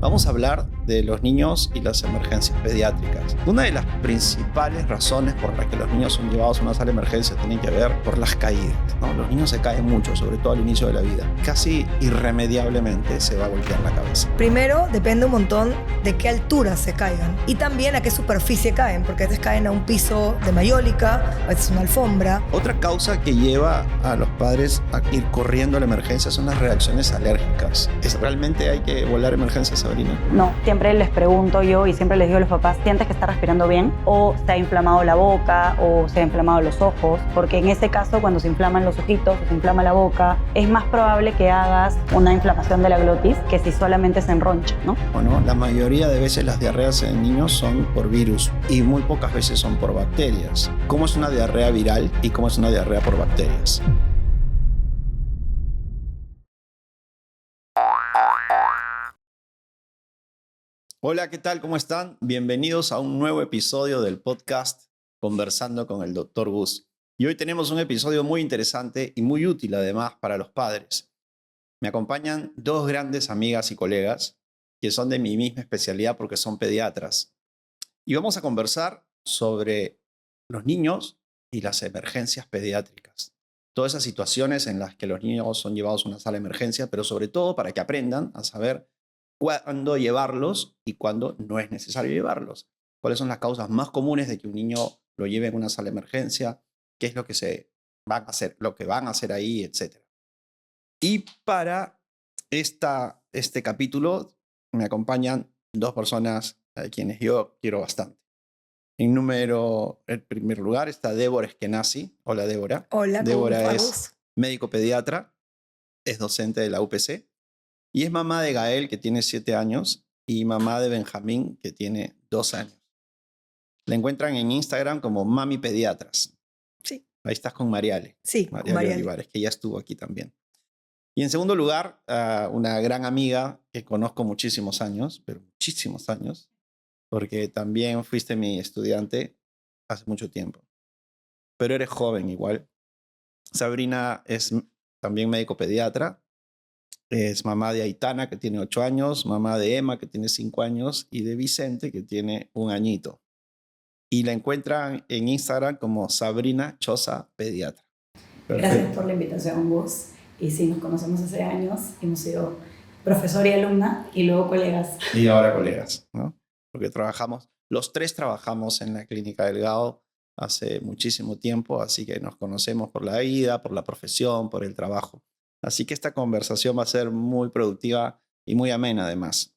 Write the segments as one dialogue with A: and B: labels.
A: Vamos a hablar de los niños y las emergencias pediátricas. Una de las principales razones por las que los niños son llevados a una sala de emergencia tiene que ver por las caídas, ¿no? Los niños se caen mucho, sobre todo al inicio de la vida. Casi irremediablemente se va a golpear la cabeza.
B: Primero, depende un montón de qué altura se caigan y también a qué superficie caen, porque a veces caen a un piso de mayólica, a veces una alfombra.
A: Otra causa que lleva a los padres a ir corriendo a la emergencia son las reacciones alérgicas. ¿Realmente hay que volar a emergencias, Sabrina?
C: No, siempre les pregunto yo y siempre les digo a los papás, ¿sientes que está respirando bien? ¿O se ha inflamado la boca? ¿O se ha inflamado los ojos? Porque en ese caso, cuando se inflaman los ojitos o se inflama la boca, es más probable que hagas una inflamación de la glotis que si solamente se enroncha, ¿no?
A: Bueno, la mayoría de veces las diarreas en niños son por virus y muy pocas veces son por bacterias. ¿Cómo es una diarrea viral y cómo es una diarrea por bacterias? Hola, ¿qué tal? ¿Cómo están? Bienvenidos a un nuevo episodio del podcast Conversando con el Dr. Gus. Y hoy tenemos un episodio muy interesante y muy útil además para los padres. Me acompañan dos grandes amigas y colegas que son de mi misma especialidad porque son pediatras. Y vamos a conversar sobre los niños y las emergencias pediátricas. Todas esas situaciones en las que los niños son llevados a una sala de emergencia, pero sobre todo para que aprendan a saber cuándo llevarlos y cuándo no es necesario llevarlos. ¿Cuáles son las causas más comunes de que un niño lo lleve a una sala de emergencia? ¿Qué es lo que se van a hacer, lo que van a hacer ahí, etcétera? Y para este capítulo me acompañan dos personas a quienes yo quiero bastante. En primer lugar está Débora Eskenazi. Hola, Débora.
B: Hola,
A: Débora es médico pediatra, es docente de la UPC y es mamá de Gael, que tiene 7 años, y mamá de Benjamín, que tiene 2 años. La encuentran en Instagram como Mami Pediatras.
B: Sí.
A: Ahí estás con Mariale.
B: Sí, con
A: Mariale Olivares, que ya estuvo aquí también. Y en segundo lugar, una gran amiga que conozco muchísimos años, pero muchísimos años, porque también fuiste mi estudiante hace mucho tiempo. Pero eres joven igual. Sabrina es también médico pediatra. Es mamá de Aitana, que tiene 8 años, mamá de Emma, que tiene 5 años, y de Vicente, que tiene 1 añito. Y la encuentran en Instagram como Sabrina Choza Pediatra. Perfecto.
C: Gracias por la invitación, Gus. Y sí, nos conocemos hace años, hemos sido profesor y alumna y luego colegas.
A: Y ahora colegas, ¿no? Porque los tres trabajamos en la Clínica Delgado hace muchísimo tiempo, así que nos conocemos por la vida, por la profesión, por el trabajo. Así que esta conversación va a ser muy productiva y muy amena además.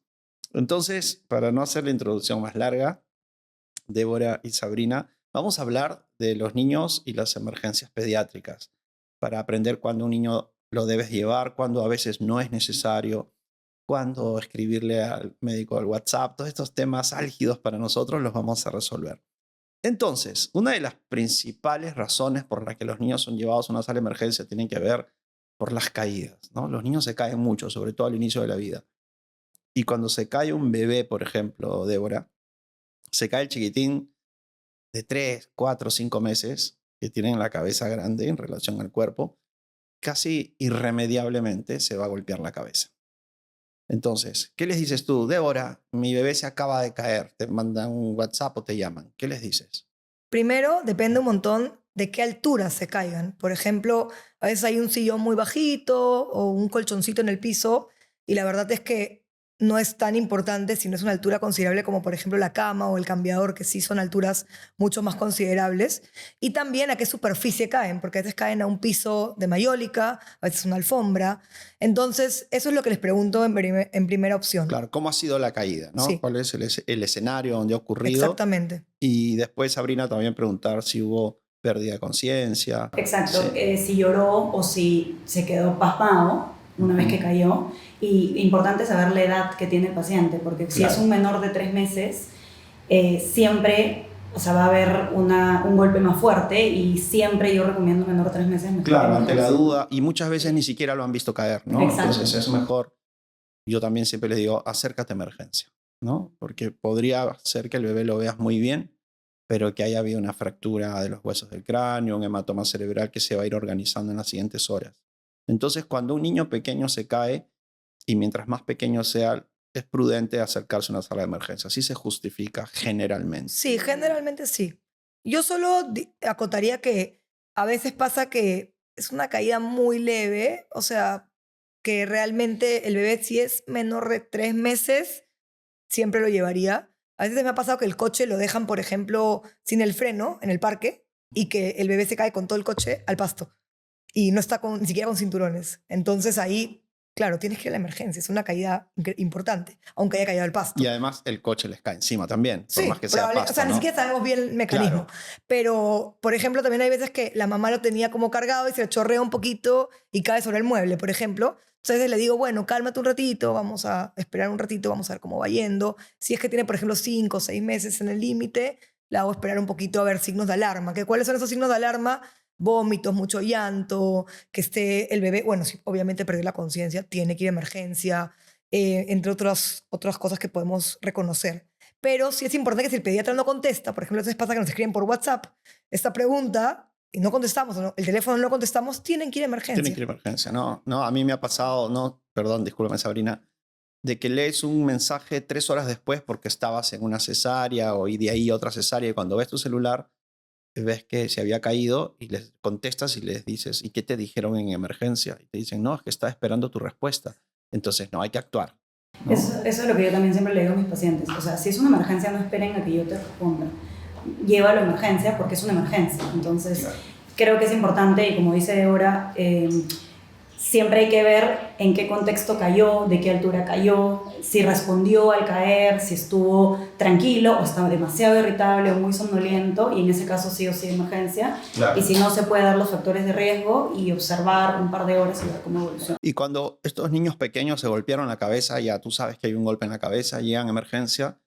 A: Entonces, para no hacer la introducción más larga, Débora y Sabrina, vamos a hablar de los niños y las emergencias pediátricas, para aprender cuándo un niño lo debes llevar, cuándo a veces no es necesario, cuándo escribirle al médico al WhatsApp. Todos estos temas álgidos para nosotros los vamos a resolver. Entonces, una de las principales razones por las que los niños son llevados a una sala de emergencia tienen que ver por las caídas, ¿no? Los niños se caen mucho, sobre todo al inicio de la vida. Y cuando se cae un bebé, por ejemplo, Débora, se cae el chiquitín de 3, 4, 5 meses, que tienen la cabeza grande en relación al cuerpo, casi irremediablemente se va a golpear la cabeza. Entonces, ¿qué les dices tú? Débora, mi bebé se acaba de caer. Te mandan un WhatsApp o te llaman. ¿Qué les dices?
B: Primero, depende un montón de qué altura se caigan. Por ejemplo, a veces hay un sillón muy bajito o un colchoncito en el piso y la verdad es que no es tan importante si no es una altura considerable como por ejemplo la cama o el cambiador, que sí son alturas mucho más considerables. Y también a qué superficie caen, porque a veces caen a un piso de mayólica, a veces una alfombra. Entonces, eso es lo que les pregunto en primera opción.
A: Claro, ¿cómo ha sido la caída? ¿No?
B: Sí.
A: ¿Cuál es el escenario donde ha ocurrido?
B: Exactamente.
A: Y después, Sabrina, también preguntar si hubo pérdida de conciencia.
C: Exacto,
A: Sí.
C: si lloró o si se quedó pasmado una vez que cayó. Y importante saber la edad que tiene el paciente, porque si
A: Claro.
C: es un menor de 3 meses, siempre va a haber un golpe más fuerte y siempre yo recomiendo un menor de 3 meses.
A: Claro, ante la duda, y muchas veces ni siquiera lo han visto caer, ¿no?
C: Exacto.
A: Entonces es mejor, yo también siempre les digo, acércate a emergencia, ¿no? Porque podría ser que el bebé lo veas muy bien, pero que haya habido una fractura de los huesos del cráneo, un hematoma cerebral que se va a ir organizando en las siguientes horas. Entonces, cuando un niño pequeño se cae, y mientras más pequeño sea, es prudente acercarse a una sala de emergencia. Sí se justifica generalmente.
B: Sí, generalmente sí. Yo solo acotaría que a veces pasa que es una caída muy leve, o sea, que realmente el bebé si es menor de 3 meses, siempre lo llevaría. A veces me ha pasado que el coche lo dejan, por ejemplo, sin el freno en el parque y que el bebé se cae con todo el coche al pasto y no está ni siquiera con cinturones. Entonces ahí, claro, tienes que ir a la emergencia. Es una caída importante, aunque haya caído al pasto.
A: Y además el coche les cae encima también, por
B: Sí,
A: más que sea pasto,
B: o sea, ni
A: ¿no?
B: siquiera sabemos bien el mecanismo.
A: Claro.
B: Pero, por ejemplo, también hay veces que la mamá lo tenía como cargado y se le chorrea un poquito y cae sobre el mueble, por ejemplo. Entonces le digo, bueno, cálmate un ratito, vamos a esperar un ratito, vamos a ver cómo va yendo. Si es que tiene, por ejemplo, 5 o 6 meses en el límite, la hago esperar un poquito a ver signos de alarma. ¿Cuáles son esos signos de alarma? Vómitos, mucho llanto, que esté el bebé, bueno, si obviamente perdió la conciencia, tiene que ir a emergencia, entre otras cosas que podemos reconocer. Pero sí es importante que si el pediatra no contesta, por ejemplo, a veces pasa que nos escriben por WhatsApp esta pregunta y no contestamos, el teléfono no contestamos, tienen que ir a emergencia.
A: Tienen que ir a emergencia, ¿no? No, a mí me ha pasado, no, perdón, discúlpame Sabrina, de que lees un mensaje 3 horas después porque estabas en una cesárea y de ahí otra cesárea y cuando ves tu celular ves que se había caído y les contestas y les dices, ¿y qué te dijeron en emergencia? Y te dicen, no, es que estaba esperando tu respuesta. Entonces, no, hay que actuar, ¿no?
C: Eso es lo que yo también siempre le digo a mis pacientes. O sea, si es una emergencia, no esperen a que yo te responda. Llévalo a emergencia porque es una emergencia. Entonces,
A: Claro.
C: creo que es importante, y como dice Débora, siempre hay que ver en qué contexto cayó, de qué altura cayó, si respondió al caer, si estuvo tranquilo o estaba demasiado irritable o muy somnoliento, y en ese caso sí o sí emergencia.
A: Claro.
C: Y si no, se puede dar los factores de riesgo y observar un par de horas y ver cómo evoluciona.
A: Y cuando estos niños pequeños se golpearon la cabeza, ya tú sabes que hay un golpe en la cabeza, llegan a emergencia.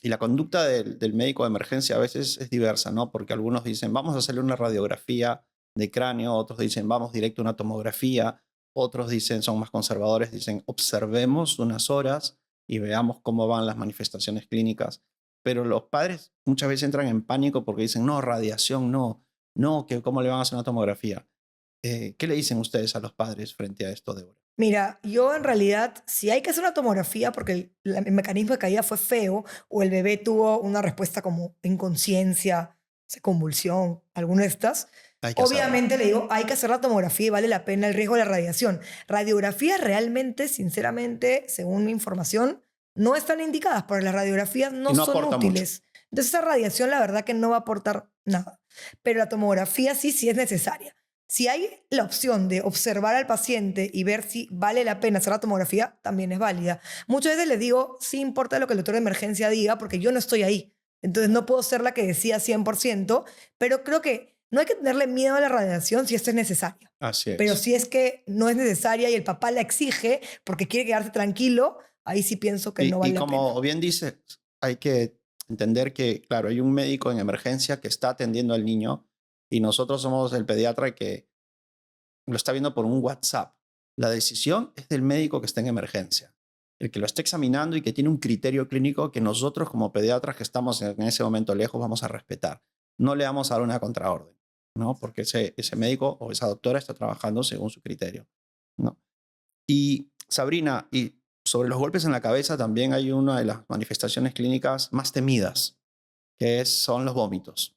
A: Y la conducta del médico de emergencia a veces es diversa, ¿no? Porque algunos dicen, vamos a hacerle una radiografía de cráneo, otros dicen, vamos directo a una tomografía, otros dicen, son más conservadores, dicen, observemos unas horas y veamos cómo van las manifestaciones clínicas. Pero los padres muchas veces entran en pánico porque dicen, no, radiación, no, no, que ¿cómo le van a hacer una tomografía? ¿Qué le dicen ustedes a los padres frente a esto, Débora?
B: Mira, yo en realidad, si hay que hacer una tomografía porque el mecanismo de caída fue feo o el bebé tuvo una respuesta como inconsciencia, convulsión, alguna de estas,
A: Hay que hacerlo.
B: obviamente le digo, hay que hacer la tomografía y vale la pena el riesgo de la radiación. Radiografías realmente, sinceramente, según mi información, no están indicadas porque las radiografías no
A: Y no
B: son
A: aporta
B: útiles. Entonces esa radiación la verdad que no va a aportar nada. Pero la tomografía sí es necesaria. Si hay la opción de observar al paciente y ver si vale la pena hacer la tomografía, también es válida. Muchas veces les digo, sí importa lo que el doctor de emergencia diga, porque yo no estoy ahí. Entonces no puedo ser la que decida 100%, pero creo que no hay que tenerle miedo a la radiación si esto es necesaria.
A: Así es.
B: Pero si es que no es necesaria y el papá la exige porque quiere quedarse tranquilo, ahí sí pienso que no vale
A: Y
B: la pena.
A: como bien dices, hay que entender que, claro, hay un médico en emergencia que está atendiendo al niño y nosotros somos el pediatra que lo está viendo por un WhatsApp. La decisión es del médico que está en emergencia, el que lo está examinando y que tiene un criterio clínico que nosotros como pediatras que estamos en ese momento lejos vamos a respetar. No le vamos a dar una contraorden, ¿no? Porque ese médico o esa doctora está trabajando según su criterio, ¿no? Y Sabrina, y sobre los golpes en la cabeza también hay una de las manifestaciones clínicas más temidas, que son los vómitos.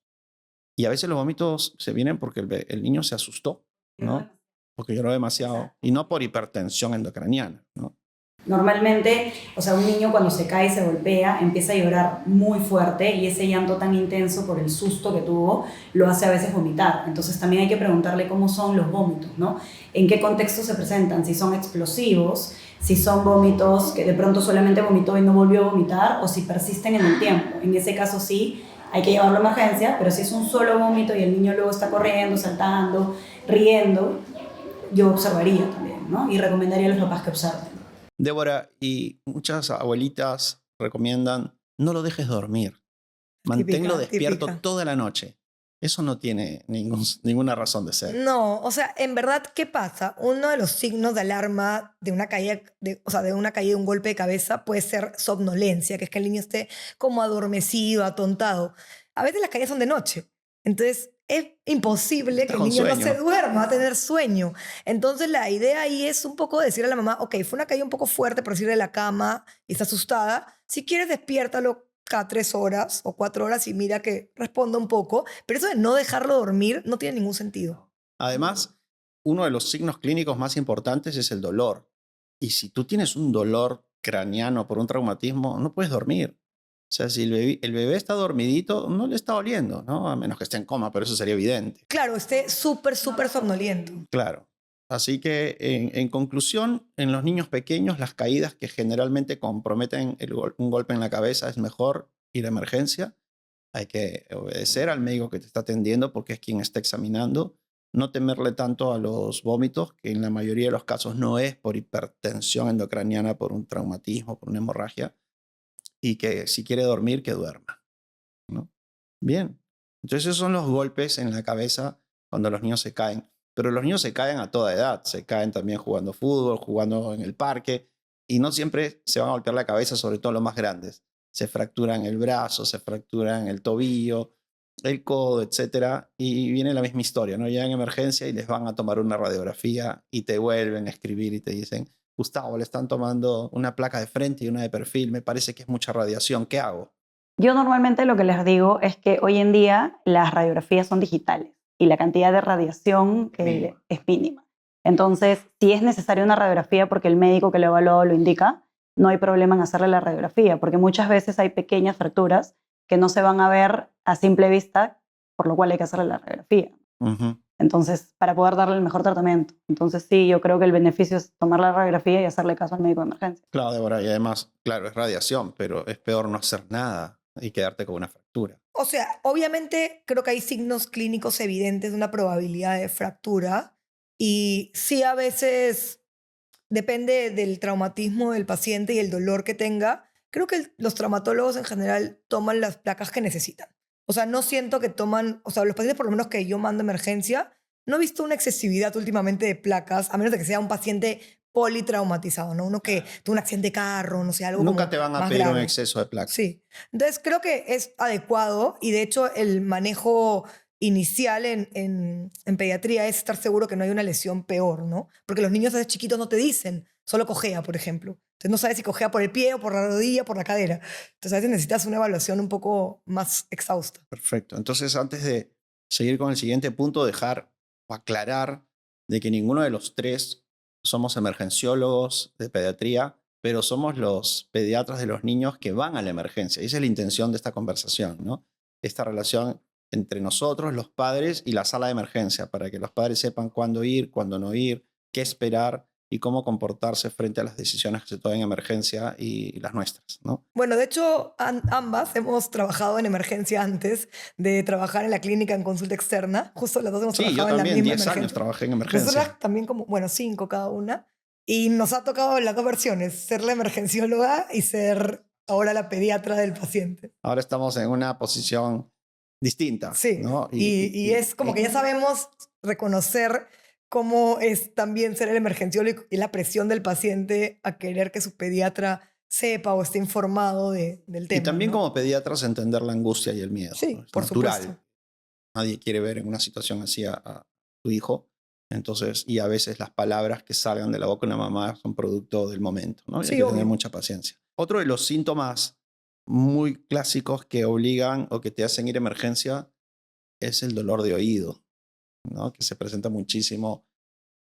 A: Y a veces los vómitos se vienen porque el niño se asustó, ¿no? Porque lloró demasiado. Y no por hipertensión endocraniana, ¿no?
C: Normalmente, o sea, un niño cuando se cae y se golpea empieza a llorar muy fuerte y ese llanto tan intenso por el susto que tuvo lo hace a veces vomitar. Entonces también hay que preguntarle cómo son los vómitos, ¿no? En qué contexto se presentan, si son explosivos, si son vómitos que de pronto solamente vomitó y no volvió a vomitar o si persisten en el tiempo. En ese caso sí, hay que llevarlo a emergencia, pero si es un solo vómito y el niño luego está corriendo, saltando, riendo, yo observaría también, ¿no? Y recomendaría a los papás que observen.
A: Débora, y muchas abuelitas recomiendan, no lo dejes dormir. Manténlo despierto
B: Típica.
A: toda la noche. Eso no tiene ninguna razón de ser.
B: No, o sea, en verdad, ¿qué pasa? Uno de los signos de alarma de una caída, de una caída, un golpe de cabeza, puede ser somnolencia, que es que el niño esté como adormecido, atontado. A veces las caídas son de noche. Entonces, es imposible que el niño no se duerma, va a tener sueño. Entonces la idea ahí es un poco decirle a la mamá, ok, fue una caída un poco fuerte, por decirle de la cama y está asustada. Si quieres, despiértalo cada 3 horas o 4 horas y mira que responda un poco. Pero eso de no dejarlo dormir no tiene ningún sentido.
A: Además, uno de los signos clínicos más importantes es el dolor. Y si tú tienes un dolor craneano por un traumatismo, no puedes dormir. O sea, si el bebé está dormidito, no le está doliendo, ¿no? A menos que esté en coma, pero eso sería evidente.
B: Claro, esté súper, súper somnoliento.
A: Claro. Así que, en conclusión, en los niños pequeños, las caídas que generalmente comprometen un golpe en la cabeza, es mejor ir a emergencia. Hay que obedecer al médico que te está atendiendo porque es quien está examinando. No temerle tanto a los vómitos, que en la mayoría de los casos no es por hipertensión endocraniana, por un traumatismo, por una hemorragia. Y que si quiere dormir, que duerma, ¿no? Bien. Entonces esos son los golpes en la cabeza cuando los niños se caen. Pero los niños se caen a toda edad. Se caen también jugando fútbol, jugando en el parque. Y no siempre se van a golpear la cabeza, sobre todo los más grandes. Se fracturan el brazo, se fracturan el tobillo, el codo, etc. Y viene la misma historia, ¿no? Llegan en emergencia y les van a tomar una radiografía y te vuelven a escribir y te dicen, Gustavo, le están tomando una placa de frente y una de perfil, me parece que es mucha radiación, ¿qué hago?
C: Yo normalmente lo que les digo es que hoy en día las radiografías son digitales y la cantidad de radiación es mínima. Entonces, si es necesaria una radiografía porque el médico que lo evaluó lo indica, no hay problema en hacerle la radiografía, porque muchas veces hay pequeñas fracturas que no se van a ver a simple vista, por lo cual hay que hacerle la radiografía. Entonces, para poder darle el mejor tratamiento. Entonces, sí, yo creo que el beneficio es tomar la radiografía y hacerle caso al médico de emergencia.
A: Claro, Débora, y además, claro, es radiación, pero es peor no hacer nada y quedarte con una fractura.
B: O sea, obviamente creo que hay signos clínicos evidentes de una probabilidad de fractura y sí a veces depende del traumatismo del paciente y el dolor que tenga. Creo que los traumatólogos en general toman las placas que necesitan. O sea, no siento que toman, o sea, los pacientes por lo menos que yo mando a emergencia, no he visto una excesividad últimamente de placas, a menos de que sea un paciente politraumatizado, ¿no? Uno que tuvo un accidente de carro, no sé, algo
A: Nunca
B: como
A: te van a
B: más
A: pedir un
B: grave.
A: exceso de placas.
B: Sí. Entonces creo que es adecuado y de hecho el manejo inicial en pediatría es estar seguro que no hay una lesión peor, ¿no? Porque los niños desde chiquitos no te dicen, solo cojea, por ejemplo. Entonces no sabes si cojea por el pie o por la rodilla o por la cadera. Entonces a veces necesitas una evaluación un poco más exhausta.
A: Perfecto. Entonces, antes de seguir con el siguiente punto, dejar o aclarar de que ninguno de los tres somos emergenciólogos de pediatría, pero somos los pediatras de los niños que van a la emergencia. Esa es la intención de esta conversación, ¿no? Esta relación entre nosotros, los padres, y la sala de emergencia, para que los padres sepan cuándo ir, cuándo no ir, qué esperar y cómo comportarse frente a las decisiones que se toman en emergencia y las nuestras, ¿no?
B: Bueno, de hecho, ambas hemos trabajado en emergencia antes de trabajar en la clínica en consulta externa. Justo las dos hemos
A: Sí, yo
B: trabajado en la
A: también,
B: misma
A: 10 años
B: emergencia.
A: trabajé en emergencia.
B: Nosotras también como, bueno, 5 cada una. Y nos ha tocado las dos versiones, ser la emergencióloga y ser ahora la pediatra del paciente.
A: Ahora estamos en una posición distinta,
B: Sí,
A: ¿no?
B: y es como que ya sabemos reconocer cómo es también ser el emergenciólogo y la presión del paciente a querer que su pediatra sepa o esté informado del tema.
A: Y también
B: ¿no?
A: como pediatras entender la angustia y el miedo.
B: Sí,
A: ¿no? Es
B: por
A: natural.
B: supuesto.
A: Nadie quiere ver en una situación así a tu hijo. Entonces, y a veces las palabras que salgan de la boca de una mamá son producto del momento, ¿no? Y
B: Sí,
A: hay que
B: obvio.
A: tener mucha paciencia. Otro de los síntomas muy clásicos que obligan o que te hacen ir a emergencia es el dolor de oído, ¿no? Que se presenta muchísimo.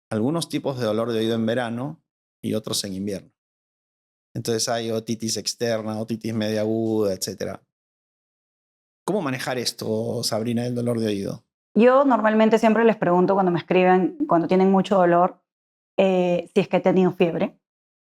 A: Algunos tipos de dolor de oído en verano y otros en invierno. Entonces hay otitis externa, otitis media aguda, etc. ¿Cómo manejar esto, Sabrina, del dolor de oído?
C: Yo normalmente siempre les pregunto cuando me escriben, cuando tienen mucho dolor, si es que he tenido fiebre,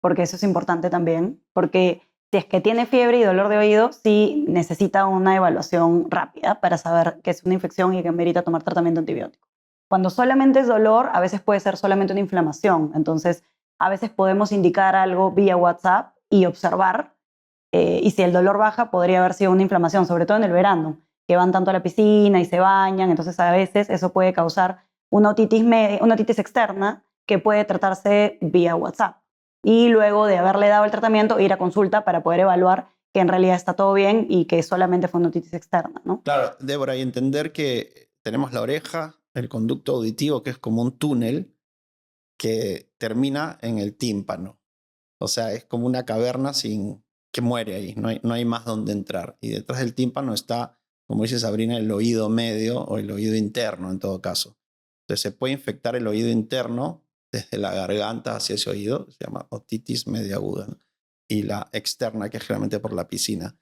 C: porque eso es importante también, porque si es que tiene fiebre y dolor de oído, sí necesita una evaluación rápida para saber que es una infección y que merita tomar tratamiento antibiótico. Cuando solamente es dolor, a veces puede ser solamente una inflamación, entonces a veces podemos indicar algo vía WhatsApp y observar, y si el dolor baja, podría haber sido una inflamación, sobre todo en el verano, que van tanto a la piscina y se bañan, entonces a veces eso puede causar una otitis externa que puede tratarse vía WhatsApp. Y luego de haberle dado el tratamiento, ir a consulta para poder evaluar que en realidad está todo bien y que solamente fue una otitis externa, ¿no?
A: Claro, Débora, y entender que tenemos la oreja, el conducto auditivo, que es como un túnel que termina en el tímpano. O sea, es como una caverna que muere ahí, no hay más donde entrar. Y detrás del tímpano está, como dice Sabrina, el oído medio o el oído interno en todo caso. Entonces se puede infectar el oído interno desde la garganta hacia ese oído, se llama otitis media aguda, ¿no? Y la externa, que es generalmente por la piscina.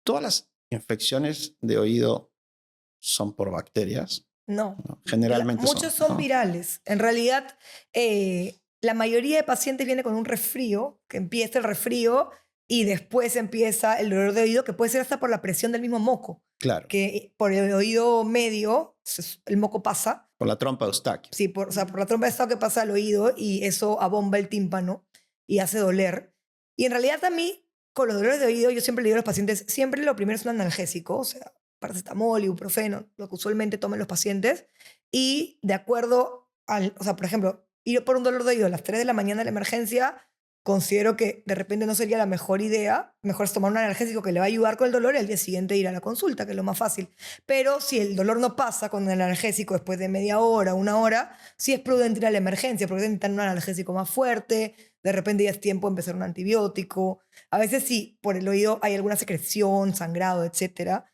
A: Todas las infecciones de oído son por bacterias,
B: No.
A: ¿no? Generalmente
B: Muchos son
A: ¿no?
B: virales. En realidad, la mayoría de pacientes viene con un resfrío, que empieza el resfrío y después empieza el dolor de oído, que puede ser hasta por la presión del mismo moco.
A: Claro,
B: Que por el oído medio, el moco pasa.
A: por la trompa de Eustaquio.
B: Sí, o sea, por la trompa de Estado que pasa al oído y eso abomba el tímpano y hace doler. Y en realidad a mí, con los dolores de oído, yo siempre le digo a los pacientes, siempre lo primero es un analgésico, o sea, paracetamol, ibuprofeno, lo que usualmente toman los pacientes. Y de acuerdo al, o sea, por ejemplo, ir por un dolor de oído a las 3 de la mañana en la emergencia, considero que de repente no sería la mejor idea. Mejor es tomar un analgésico que le va a ayudar con el dolor y al día siguiente ir a la consulta, que es lo más fácil. Pero si el dolor no pasa con el analgésico después de media hora, una hora, sí es prudente ir a la emergencia porque necesitan un analgésico más fuerte. De repente ya es tiempo de empezar un antibiótico. A veces sí, por el oído hay alguna secreción, sangrado, etcétera.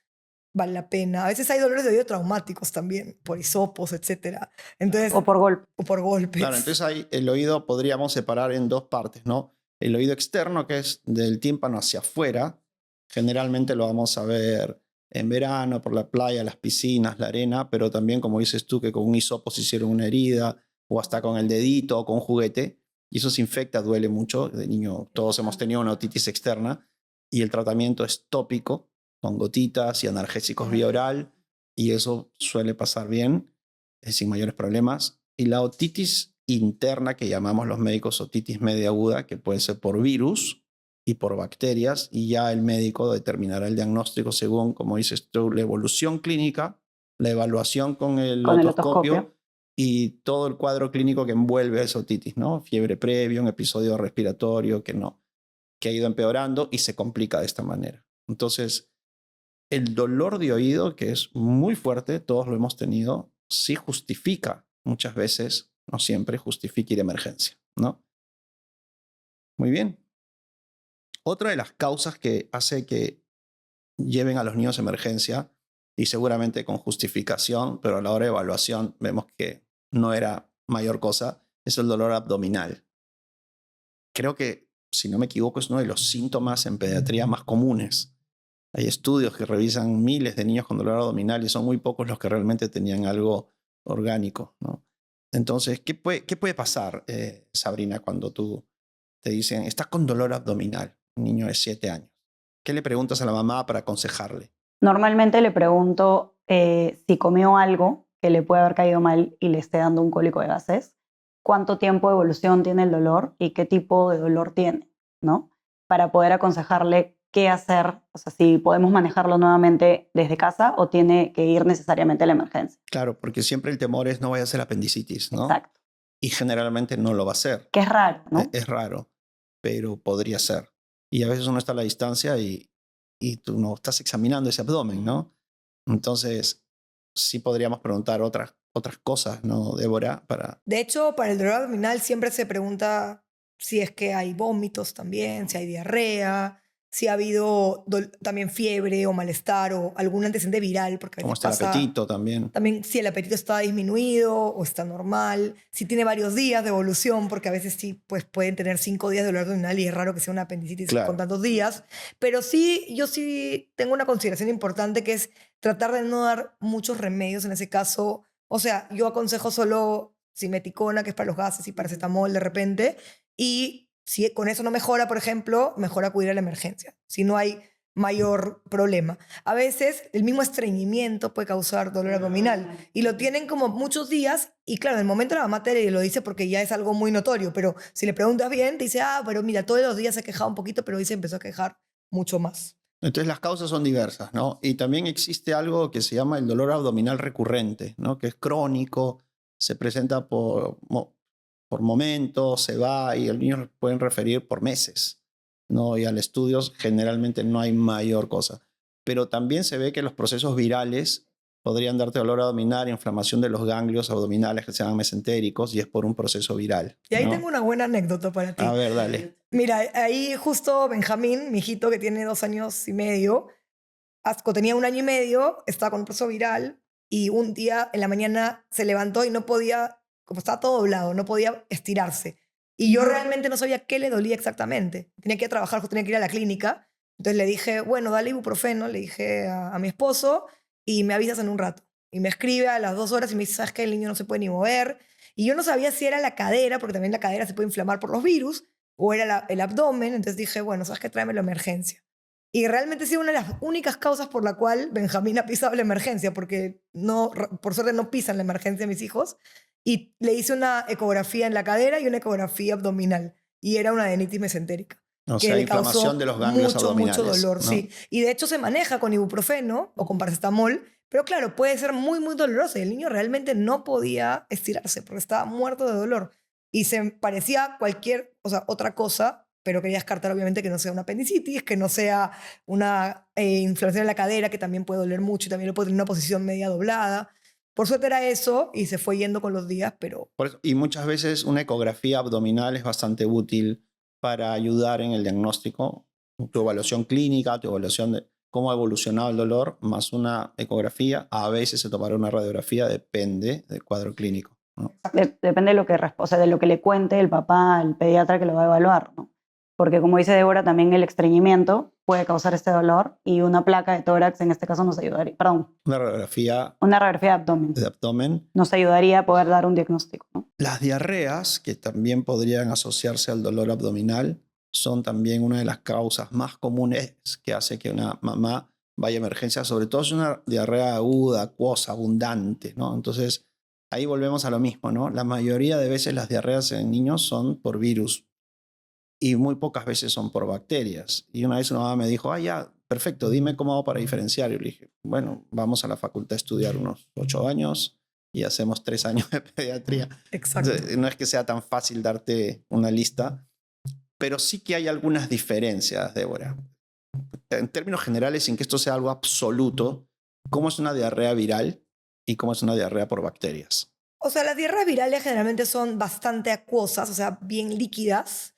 B: Vale la pena. A veces hay dolores de oído traumáticos también, por hisopos, etcétera. Entonces,
C: O por golpe.
B: o por golpes.
A: Claro, entonces ahí el oído podríamos separar en dos partes, ¿no? El oído externo, que es del tímpano hacia afuera, generalmente lo vamos a ver en verano, por la playa, las piscinas, la arena, pero también, como dices tú, que con un hisopo se hicieron una herida, o hasta con el dedito o con un juguete, y eso se infecta, duele mucho. De niño todos hemos tenido una otitis externa, y el tratamiento es tópico, con gotitas y analgésicos vía oral, y eso suele pasar bien, sin mayores problemas. Y la otitis interna, que llamamos los médicos otitis media aguda, que puede ser por virus y por bacterias, y ya el médico determinará el diagnóstico según, como dices tú, la evolución clínica, la evaluación con el
C: Con el
A: otoscopio
C: otoscopio.
A: y todo el cuadro clínico que envuelve a esa otitis, ¿no? Fiebre previa, un episodio respiratorio que ha ido empeorando y se complica de esta manera. Entonces, el dolor de oído, que es muy fuerte, todos lo hemos tenido, sí justifica muchas veces, no siempre, justifica ir a emergencia, ¿no? Muy bien. Otra de las causas que hace que lleven a los niños a emergencia, y seguramente con justificación, pero a la hora de evaluación vemos que no era mayor cosa, es el dolor abdominal. Creo que, si no me equivoco, es uno de los síntomas en pediatría más comunes. Hay estudios que revisan miles de niños con dolor abdominal y son muy pocos los que realmente tenían algo orgánico, ¿no? Entonces, ¿qué puede pasar, Sabrina, cuando tú te dicen, estás con dolor abdominal, un niño de 7 años? ¿Qué le preguntas a la mamá para aconsejarle?
C: Normalmente le pregunto si comió algo que le puede haber caído mal y le esté dando un cólico de gases, cuánto tiempo de evolución tiene el dolor y qué tipo de dolor tiene, ¿no? Para poder aconsejarle qué hacer, o sea, si podemos manejarlo nuevamente desde casa o tiene que ir necesariamente a la emergencia.
A: Claro, porque siempre el temor es no vaya a ser apendicitis, ¿no?
C: Exacto.
A: Y generalmente no lo va a ser.
C: Que es raro, ¿no?
A: Es raro, pero podría ser. Y a veces uno está a la distancia y tú no estás examinando ese abdomen, ¿no? Entonces, sí podríamos preguntar otras cosas, ¿no, Débora?
B: De hecho, para el dolor abdominal siempre se pregunta si es que hay vómitos también, si hay diarrea, si ha habido también fiebre o malestar o algún antecedente viral, porque a
A: ¿Cómo
B: veces
A: está el
B: pasa
A: apetito también?
B: también si el apetito está disminuido o está normal, si tiene varios días de evolución, porque a veces sí pues pueden tener 5 días de dolor abdominal y es raro que sea una apendicitis
A: Claro.
B: con tantos días. Pero sí, yo sí tengo una consideración importante que es tratar de no dar muchos remedios en ese caso. O sea, yo aconsejo solo simeticona, que es para los gases, y paracetamol de repente. Y si con eso no mejora, por ejemplo, mejor acudir a la emergencia. Si no hay mayor problema. A veces el mismo estreñimiento puede causar dolor abdominal y lo tienen como muchos días y claro, en el momento la mamá te lo dice porque ya es algo muy notorio, pero si le preguntas bien, te dice, pero mira, todos los días se ha quejado un poquito, pero hoy se empezó a quejar mucho más.
A: Entonces las causas son diversas, ¿no? Y también existe algo que se llama el dolor abdominal recurrente, ¿no? Que es crónico, se presenta por momentos, se va y los niños lo pueden referir por meses, ¿no? Y al estudio generalmente no hay mayor cosa. Pero también se ve que los procesos virales podrían darte dolor abdominal, inflamación de los ganglios abdominales que se llaman mesentéricos y es por un proceso viral.
B: Y ahí
A: ¿no?
B: tengo una buena anécdota para ti.
A: A ver, dale.
B: Mira, ahí justo Benjamín, mi hijito que tiene 2 años y medio, tenía 1 año y medio, estaba con un proceso viral y un día en la mañana se levantó y no podía, como estaba todo doblado, no podía estirarse. Y yo realmente no sabía qué le dolía exactamente. Tenía que ir a trabajar, tenía que ir a la clínica. Entonces le dije, bueno, dale ibuprofeno, le dije a mi esposo y me avisas en un rato. Y me escribe a las 2 horas y me dice, ¿sabes qué? El niño no se puede ni mover. Y yo no sabía si era la cadera, porque también la cadera se puede inflamar por los virus, o era el abdomen. Entonces dije, bueno, ¿sabes qué? Tráeme la emergencia. Y realmente ha sido una de las únicas causas por la cual Benjamín ha pisado la emergencia, porque no, por suerte no pisan la emergencia mis hijos. Y le hice una ecografía en la cadera y una ecografía abdominal. Y era una adenitis mesentérica.
A: O
B: Que
A: sea,
B: le
A: inflamación
B: causó
A: de los ganglios abdominales.
B: mucho dolor,
A: ¿no?
B: sí. Y de hecho se maneja con ibuprofeno o con paracetamol, pero claro, puede ser muy doloroso. Y el niño realmente no podía estirarse porque estaba muerto de dolor. Y se parecía a cualquier, o sea, otra cosa, pero quería descartar obviamente que no sea una apendicitis, que no sea una inflamación en la cadera, que también puede doler mucho y también lo puede tener en una posición media doblada. Por suerte era eso y se fue yendo con los días, pero...
A: Por eso, y muchas veces una ecografía abdominal es bastante útil para ayudar en el diagnóstico, tu evaluación clínica, tu evaluación de cómo ha evolucionado el dolor, más una ecografía. A veces se tomará una radiografía, depende del cuadro clínico, ¿no?
C: Depende de lo que, o sea, de lo que le cuente el papá, el pediatra que lo va a evaluar, ¿no? Porque como dice Débora, también el estreñimiento puede causar este dolor y una placa de tórax en este caso nos ayudaría, perdón,
A: Una radiografía
C: una radiografía de
A: abdomen.
C: nos ayudaría a poder dar un diagnóstico, ¿no?
A: Las diarreas, que también podrían asociarse al dolor abdominal, son también una de las causas más comunes que hace que una mamá vaya a emergencia, sobre todo si es una diarrea aguda, acuosa, abundante, ¿no? Entonces, ahí volvemos a lo mismo, ¿no? La mayoría de veces las diarreas en niños son por virus y muy pocas veces son por bacterias. Y una vez una mamá me dijo, ya, perfecto, dime cómo hago para diferenciar. Y le dije, bueno, vamos a la facultad a estudiar unos 8 años y hacemos 3 años de pediatría.
B: Exacto.
A: Entonces, no es que sea tan fácil darte una lista, pero sí que hay algunas diferencias, Débora. En términos generales, sin que esto sea algo absoluto, ¿cómo es una diarrea viral y cómo es una diarrea por bacterias?
B: O sea, las diarreas virales generalmente son bastante acuosas, o sea, bien líquidas.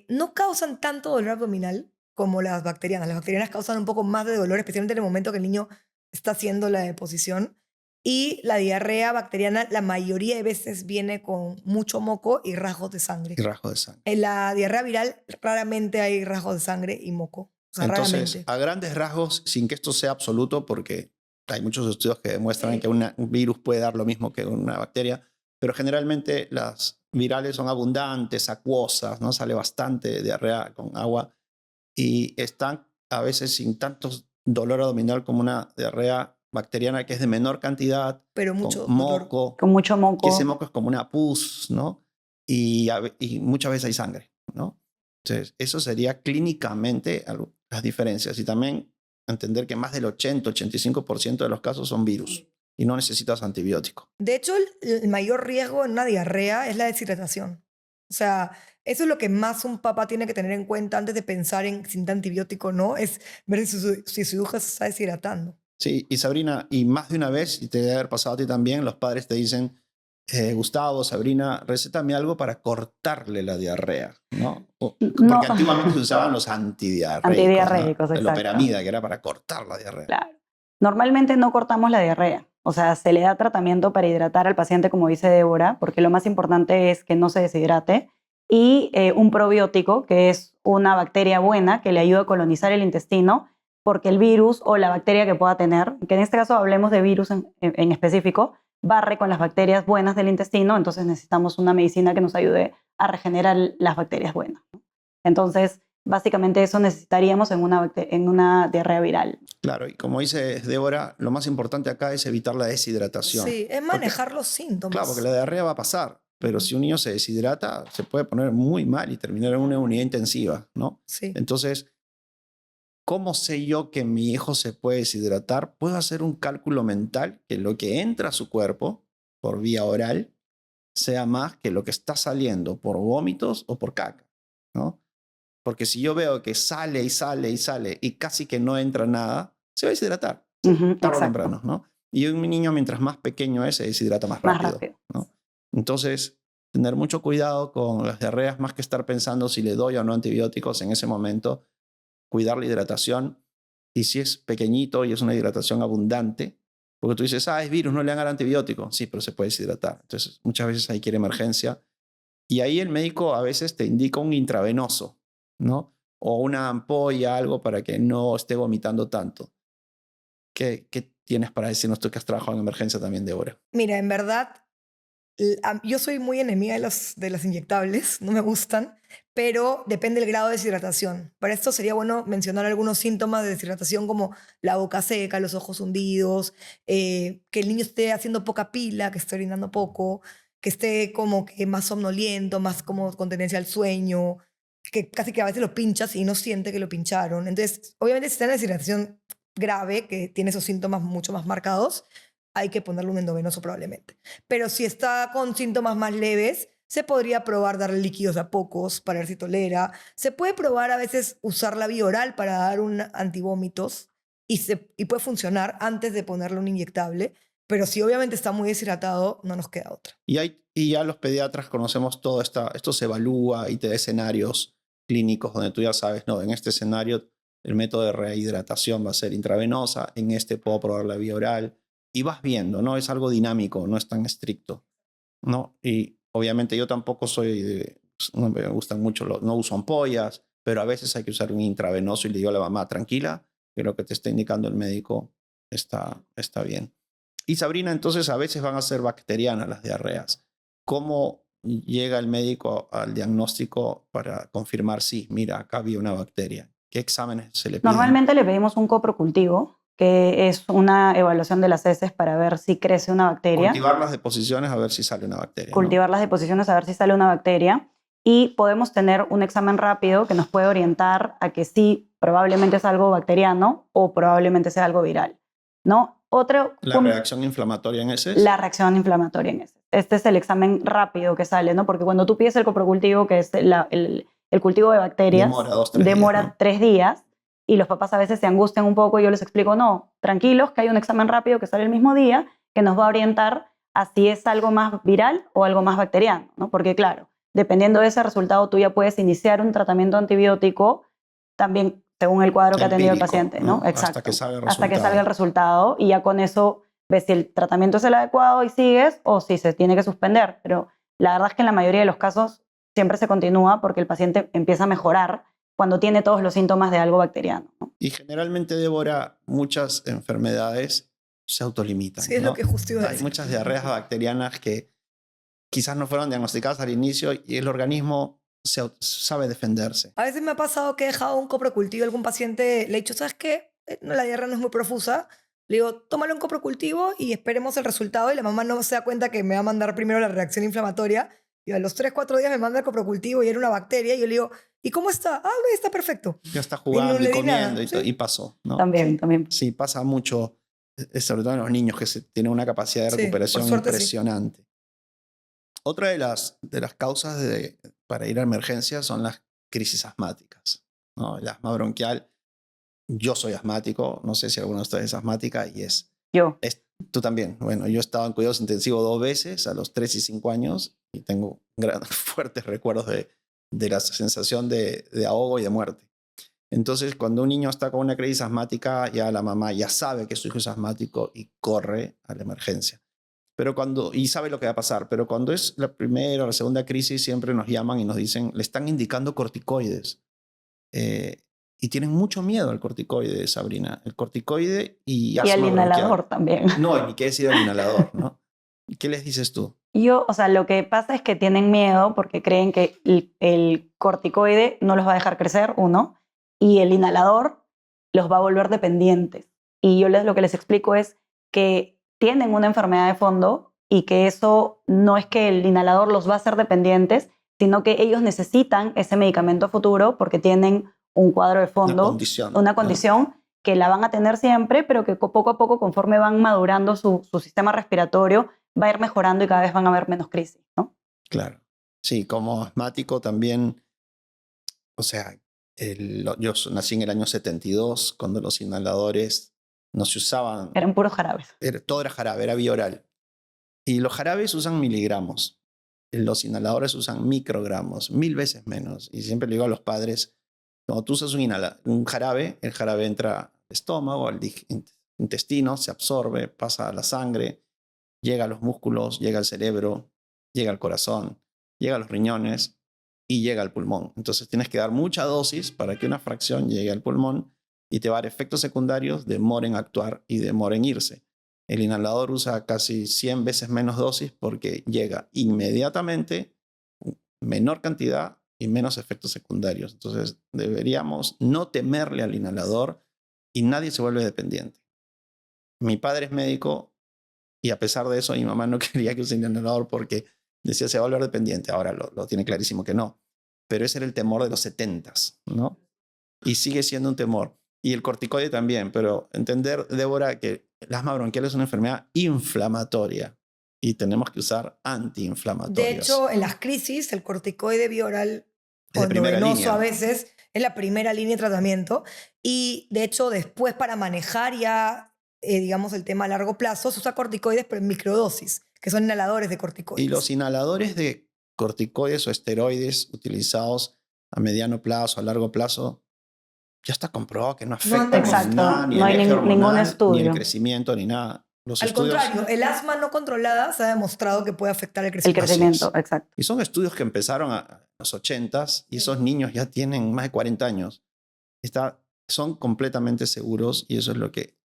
B: No causan tanto dolor abdominal como las bacterianas. Las bacterianas causan un poco más de dolor, especialmente en el momento que el niño está haciendo la deposición. Y la diarrea bacteriana la mayoría de veces viene con mucho moco y rasgos de sangre.
A: Y rasgos de sangre.
B: En la diarrea viral raramente hay rasgos de sangre y moco. O sea,
A: Entonces,
B: raramente.
A: a grandes rasgos, sin que esto sea absoluto, porque hay muchos estudios que demuestran que un virus puede dar lo mismo que una bacteria, pero generalmente las virales son abundantes, acuosas, ¿no? Sale bastante diarrea con agua y están a veces sin tanto dolor abdominal como una diarrea bacteriana que es de menor cantidad,
B: Pero mucho
A: con
B: dolor.
A: moco,
C: Con mucho moco.
A: que ese moco es como una pus, ¿no? Y muchas veces hay sangre, ¿no? Entonces, eso sería clínicamente las diferencias. Y también entender que más del 80-85% de los casos son virus y no necesitas antibiótico.
B: De hecho, el mayor riesgo en una diarrea es la deshidratación. O sea, eso es lo que más un papá tiene que tener en cuenta antes de pensar en si necesita antibiótico o no, es ver si su hija se está deshidratando.
A: Sí, y Sabrina, y más de una vez, y te debe haber pasado a ti también, los padres te dicen, Gustavo, Sabrina, recétame algo para cortarle la diarrea, ¿no? Porque
C: No.
A: antiguamente se usaban los antidiarreicos,
C: Antidiarreicos,
A: ¿no? El
C: exacto.
A: loperamida, que era para cortar la diarrea.
C: Claro. Normalmente no cortamos la diarrea. O sea, se le da tratamiento para hidratar al paciente, como dice Débora, porque lo más importante es que no se deshidrate. Y un probiótico, que es una bacteria buena que le ayuda a colonizar el intestino, porque el virus o la bacteria que pueda tener, que en este caso hablemos de virus en específico, barre con las bacterias buenas del intestino, entonces necesitamos una medicina que nos ayude a regenerar las bacterias buenas, ¿no? Entonces, básicamente eso necesitaríamos en una diarrea viral.
A: Claro, y como dice Débora, lo más importante acá es evitar la deshidratación.
B: Sí, es manejar los síntomas.
A: Claro, porque la diarrea va a pasar, pero si un niño se deshidrata, se puede poner muy mal y terminar en una unidad intensiva, ¿no?
B: Sí.
A: Entonces, ¿cómo sé yo que mi hijo se puede deshidratar? Puedo hacer un cálculo mental que lo que entra a su cuerpo por vía oral sea más que lo que está saliendo por vómitos o por caca, ¿no? Porque si yo veo que sale y sale y sale y casi que no entra nada, se va a deshidratar, tarde o temprano, ¿no? Y un niño, mientras más pequeño es, se deshidrata más rápido. ¿No? Entonces, tener mucho cuidado con las diarreas, más que estar pensando si le doy o no antibióticos en ese momento, cuidar la hidratación. Y si es pequeñito y es una hidratación abundante, porque tú dices, es virus, no le hagan antibiótico. Sí, pero se puede deshidratar. Entonces, muchas veces hay que ir a emergencia. Y ahí el médico a veces te indica un intravenoso, ¿no? O una ampolla, algo para que no esté vomitando tanto. ¿Qué tienes para decirnos tú que has trabajado en emergencia también, Débora?
B: Mira, en verdad, yo soy muy enemiga de las inyectables, no me gustan, pero depende del grado de deshidratación. Para esto sería bueno mencionar algunos síntomas de deshidratación como la boca seca, los ojos hundidos, que el niño esté haciendo poca pila, que esté orinando poco, que esté como que más somnoliento, más como con tendencia al sueño, que casi que a veces lo pinchas y no siente que lo pincharon. Entonces, obviamente si está en deshidratación grave, que tiene esos síntomas mucho más marcados, hay que ponerle un endovenoso probablemente. Pero si está con síntomas más leves, se podría probar darle líquidos a pocos para ver si tolera. Se puede probar a veces usar la vía oral para dar un antivómitos y puede funcionar antes de ponerle un inyectable. Pero si obviamente está muy deshidratado, no nos queda otra.
A: Y ya los pediatras conocemos todo esto se evalúa y te da escenarios clínicos donde tú ya sabes, no, en este escenario el método de rehidratación va a ser intravenosa, en este puedo probar la vía oral. Y vas viendo, ¿no? Es algo dinámico, no es tan estricto, ¿no? Y obviamente yo tampoco no me gustan mucho, no uso ampollas, pero a veces hay que usar un intravenoso y le digo a la mamá, tranquila, que lo que te está indicando el médico está bien. Y Sabrina, entonces a veces van a ser bacterianas las diarreas. ¿Cómo llega el médico al diagnóstico para confirmar, sí, mira, acá había una bacteria? ¿Qué exámenes se le piden?
C: Normalmente le pedimos un coprocultivo, que es una evaluación de las heces para ver si crece una bacteria.
A: Cultivar las deposiciones a ver si sale una bacteria.
C: Cultivar las deposiciones a ver si sale una bacteria. Y podemos tener un examen rápido que nos puede orientar a que sí, probablemente es algo bacteriano o probablemente sea algo viral, ¿no?
A: ¿La reacción inflamatoria en heces?
C: La reacción inflamatoria en heces. Este es el examen rápido que sale, ¿no? Porque cuando tú pides el coprocultivo, que es el cultivo de bacterias, demora 3 días y los papás a veces se angustian un poco y yo les explico, no, tranquilos, que hay un examen rápido que sale el mismo día que nos va a orientar a si es algo más viral o algo más bacteriano, ¿no? Porque claro, dependiendo de ese resultado tú ya puedes iniciar un tratamiento antibiótico también según el cuadro que ha tenido el paciente, ¿no? Exacto. Hasta que salga el resultado y ya con eso ves si el tratamiento es el adecuado y sigues o si se tiene que suspender. Pero la verdad es que en la mayoría de los casos siempre se continúa porque el paciente empieza a mejorar cuando tiene todos los síntomas de algo bacteriano, ¿no?
A: Y generalmente, Débora, muchas enfermedades se autolimitan.
B: Sí, es lo que justo iba a decir.
A: Hay muchas diarreas bacterianas que quizás no fueron diagnosticadas al inicio y el organismo sabe defenderse.
B: A veces me ha pasado que he dejado un coprocultivo a algún paciente, le he dicho, ¿sabes qué? La diarrea no es muy profusa. Le digo, tómalo un coprocultivo y esperemos el resultado. Y la mamá no se da cuenta que me va a mandar primero la reacción inflamatoria. Y a los 3-4 días me manda el coprocultivo y era una bacteria. Y yo le digo, ¿y cómo está? Ah, no, está perfecto.
A: Ya está jugando y comiendo y pasó, ¿no?
C: También.
A: Sí, pasa mucho, sobre todo en los niños que tienen una capacidad de recuperación impresionante. Sí. Otra de las causas para ir a emergencias son las crisis asmáticas, ¿no? El asma bronquial. Yo soy asmático, no sé si alguno de ustedes es asmática y tú también. Bueno, yo he estado en cuidados intensivos 2 veces, a los 3 y 5 años, y tengo fuertes recuerdos de la sensación de ahogo y de muerte. Entonces, cuando un niño está con una crisis asmática, ya la mamá ya sabe que su hijo es asmático y corre a la emergencia. Y sabe lo que va a pasar, pero cuando es la primera o la segunda crisis, siempre nos llaman y nos dicen, le están indicando corticoides. Y tienen mucho miedo al corticoide, Sabrina. El corticoide y asma
C: el inhalador
A: bronquial.
C: También.
A: No, ni qué decir el inhalador, ¿no? ¿Qué les dices tú?
C: Lo que pasa es que tienen miedo porque creen que el corticoide no los va a dejar crecer, uno, y el inhalador los va a volver dependientes. Y yo lo que les explico es que tienen una enfermedad de fondo y que eso no es que el inhalador los va a hacer dependientes, sino que ellos necesitan ese medicamento futuro porque tienen un cuadro de fondo, una condición que la van a tener siempre, pero que poco a poco, conforme van madurando su sistema respiratorio, va a ir mejorando y cada vez van a haber menos crisis, ¿no?
A: Claro. Sí, como asmático también, o sea, yo nací en el año 72, cuando los inhaladores no se usaban,
C: Eran puros jarabes.
A: todo era jarabe, era vía oral. Y los jarabes usan miligramos, los inhaladores usan microgramos, 1000 veces menos. Y siempre le digo a los padres, cuando tú usas un jarabe, el jarabe entra al estómago, al intestino, se absorbe, pasa a la sangre, llega a los músculos, llega al cerebro, llega al corazón, llega a los riñones y llega al pulmón. Entonces tienes que dar mucha dosis para que una fracción llegue al pulmón y te va a dar efectos secundarios, demora en actuar y demora en irse. El inhalador usa casi 100 veces menos dosis porque llega inmediatamente, menor cantidad y menos efectos secundarios. Entonces deberíamos no temerle al inhalador y nadie se vuelve dependiente. Mi padre es médico y a pesar de eso mi mamá no quería que use el inhalador porque decía se va a volver dependiente. Ahora lo tiene clarísimo que no. Pero ese era el temor de los 70s, ¿no? Y sigue siendo un temor. Y el corticoide también, pero entender, Débora, que el asma bronquial es una enfermedad inflamatoria y tenemos que usar antiinflamatorios.
B: De hecho, en las crisis, el corticoide bioral
A: Es
B: o
A: de primera
B: endovenoso
A: línea.
B: a veces es la primera línea de tratamiento. Y de hecho, después para manejar ya, digamos, el tema a largo plazo, se usa corticoides, pero en microdosis, que son inhaladores de corticoides.
A: Y los inhaladores de corticoides o esteroides utilizados a mediano plazo, a largo plazo, ya está comprobado que no afectan
C: Exacto.
A: nada, ni
C: No hay
A: el eje
C: ningún
A: hormonal, ni
C: estudio.
A: el crecimiento, ni nada. Los
B: Al
A: estudios,
B: contrario, el asma no controlada se ha demostrado que puede afectar el
C: El
B: crecimiento.
C: crecimiento, exacto.
A: y son estudios que empezaron a los 80s y esos niños ya tienen más de 40 años. Son completamente seguros y eso es lo que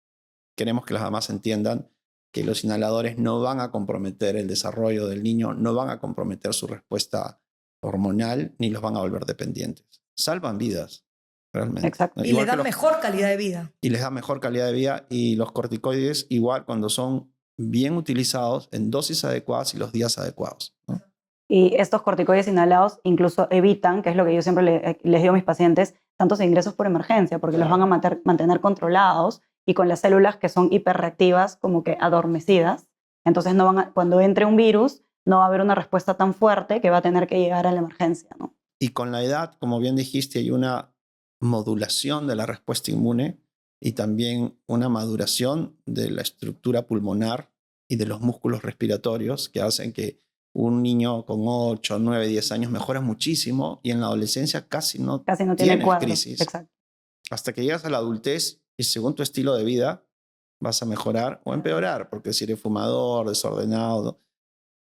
A: queremos que las mamás entiendan, que los inhaladores no van a comprometer el desarrollo del niño, no van a comprometer su respuesta hormonal, ni los van a volver dependientes. Salvan vidas, realmente.
C: Exacto.
B: Y
A: Igual
B: le
A: que
B: dan mejor calidad de vida.
A: y les da mejor calidad de vida y los corticoides igual cuando son bien utilizados en dosis adecuadas y los días adecuados, ¿no?
C: Y estos corticoides inhalados incluso evitan, que es lo que yo siempre les digo a mis pacientes, tantos ingresos por emergencia, porque los van a mantener controlados y con las células que son hiperreactivas, como que adormecidas. Entonces cuando entre un virus, no va a haber una respuesta tan fuerte que va a tener que llegar a la emergencia, ¿no?
A: Y con la edad, como bien dijiste, hay una modulación de la respuesta inmune y también una maduración de la estructura pulmonar y de los músculos respiratorios que hacen que un niño con 8, 9, 10 años mejora muchísimo y en la adolescencia casi no
C: Tiene
A: tienes
C: cuadro.
A: crisis.
C: Exacto.
A: Hasta que llegas a la adultez y según tu estilo de vida vas a mejorar o empeorar, porque si eres fumador, desordenado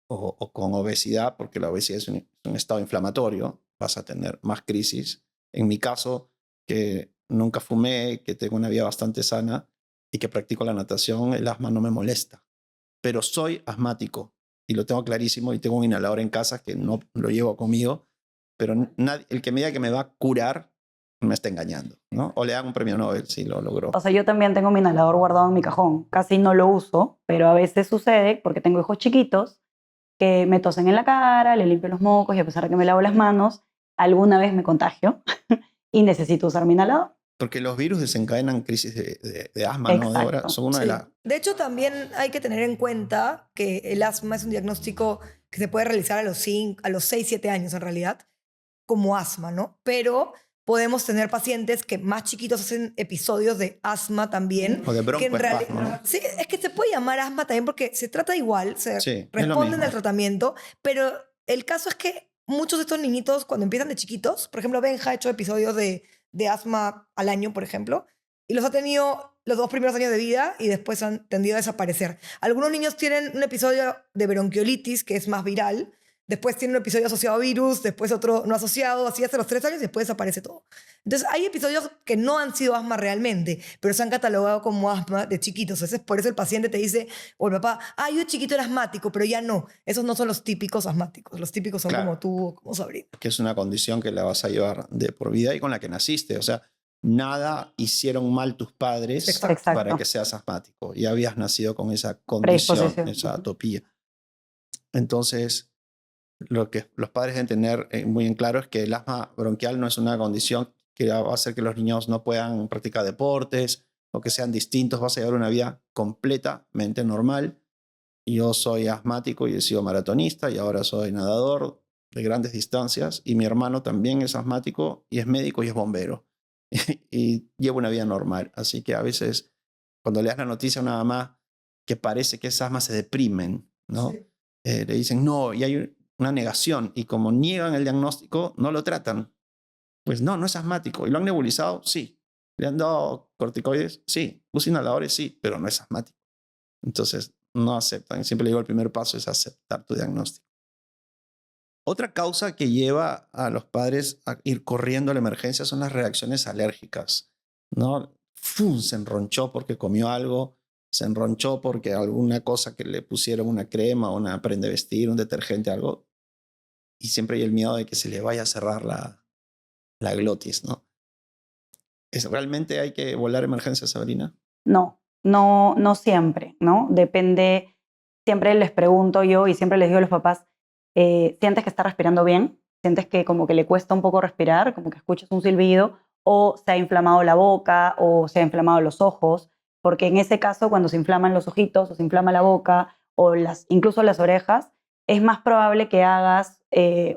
A: o con obesidad, porque la obesidad es un estado inflamatorio, vas a tener más crisis. En mi caso, que nunca fumé, que tengo una vida bastante sana y que practico la natación, el asma no me molesta. Pero soy asmático y lo tengo clarísimo y tengo un inhalador en casa que no lo llevo conmigo, pero el que me diga que me va a curar me está engañando, ¿no? O le dan un premio Nobel si lo logró.
C: O sea, yo también tengo mi inhalador guardado en mi cajón. Casi no lo uso, pero a veces sucede, porque tengo hijos chiquitos, que me tosen en la cara, le limpio los mocos y a pesar de que me lavo las manos, alguna vez me contagio y necesito usar mi inhalador.
A: Porque los virus desencadenan crisis de asma, ¿no?
C: Exacto.
A: Ahora son una de
B: Sí.
A: las...
B: De hecho, también hay que tener en cuenta que el asma es un diagnóstico que se puede realizar a los 6, 7 años en realidad, como asma, ¿no? Pero podemos tener pacientes que más chiquitos hacen episodios de asma también.
A: O de
B: que en
A: broncoespasmo, ¿no?
B: Sí, es que se puede llamar asma también porque se trata igual, se
A: Sí, es lo
B: responden
A: mismo.
B: al tratamiento, pero el caso es que muchos de estos niñitos cuando empiezan de chiquitos, por ejemplo, Benja ha hecho episodios de asma al año, por ejemplo, y los ha tenido los 2 primeros años de vida y después han tendido a desaparecer. Algunos niños tienen un episodio de bronquiolitis que es más viral, después tienen un episodio asociado a virus, después otro no asociado, así hasta los 3 años y después desaparece todo. Entonces hay episodios que no han sido asma realmente, pero se han catalogado como asma de chiquitos. Entonces por eso el paciente te dice, o el papá, yo de chiquito era asmático, pero ya no. Esos no son los típicos asmáticos. Los típicos son
A: Claro.
B: como tú o como Sabrina.
A: Que es una condición que la vas a llevar de por vida y con la que naciste. O sea, nada hicieron mal tus padres
B: Exacto.
A: para que seas asmático. Ya habías nacido con esa condición,
C: Predisposición.
A: esa atopía. Entonces, lo que los padres deben tener muy en claro es que el asma bronquial no es una condición que va a hacer que los niños no puedan practicar deportes o que sean distintos. Vas a llevar una vida completamente normal. Yo soy asmático y he sido maratonista y ahora soy nadador de grandes distancias y mi hermano también es asmático y es médico y es bombero y llevo una vida normal. Así que a veces cuando le das la noticia a una mamá que parece que esas asma se deprimen, ¿no?
B: Sí.
A: Le dicen no y hay una negación y como niegan el diagnóstico, no lo tratan. Pues no, no es asmático. ¿Y lo han nebulizado? Sí. ¿Le han dado corticoides? Sí. ¿Usa inhaladores? Sí, pero no es asmático. Entonces, no aceptan. Siempre digo, el primer paso es aceptar tu diagnóstico. Otra causa que lleva a los padres a ir corriendo a la emergencia son las reacciones alérgicas, ¿no? ¡Fum! Se enronchó porque comió algo, se enronchó porque alguna cosa que le pusieron, una crema, una prenda de vestir, un detergente, algo, y siempre hay el miedo de que se le vaya a cerrar la glotis, ¿no? ¿Realmente hay que volar emergencia, Sabrina?
C: No siempre, ¿no? Depende, siempre les pregunto yo y siempre les digo a los papás, ¿sientes que está respirando bien? ¿Sientes que como que le cuesta un poco respirar, como que escuchas un silbido? ¿O se ha inflamado la boca o se ha inflamado los ojos? Porque en ese caso, cuando se inflaman los ojitos o se inflama la boca o incluso las orejas, es más probable que hagas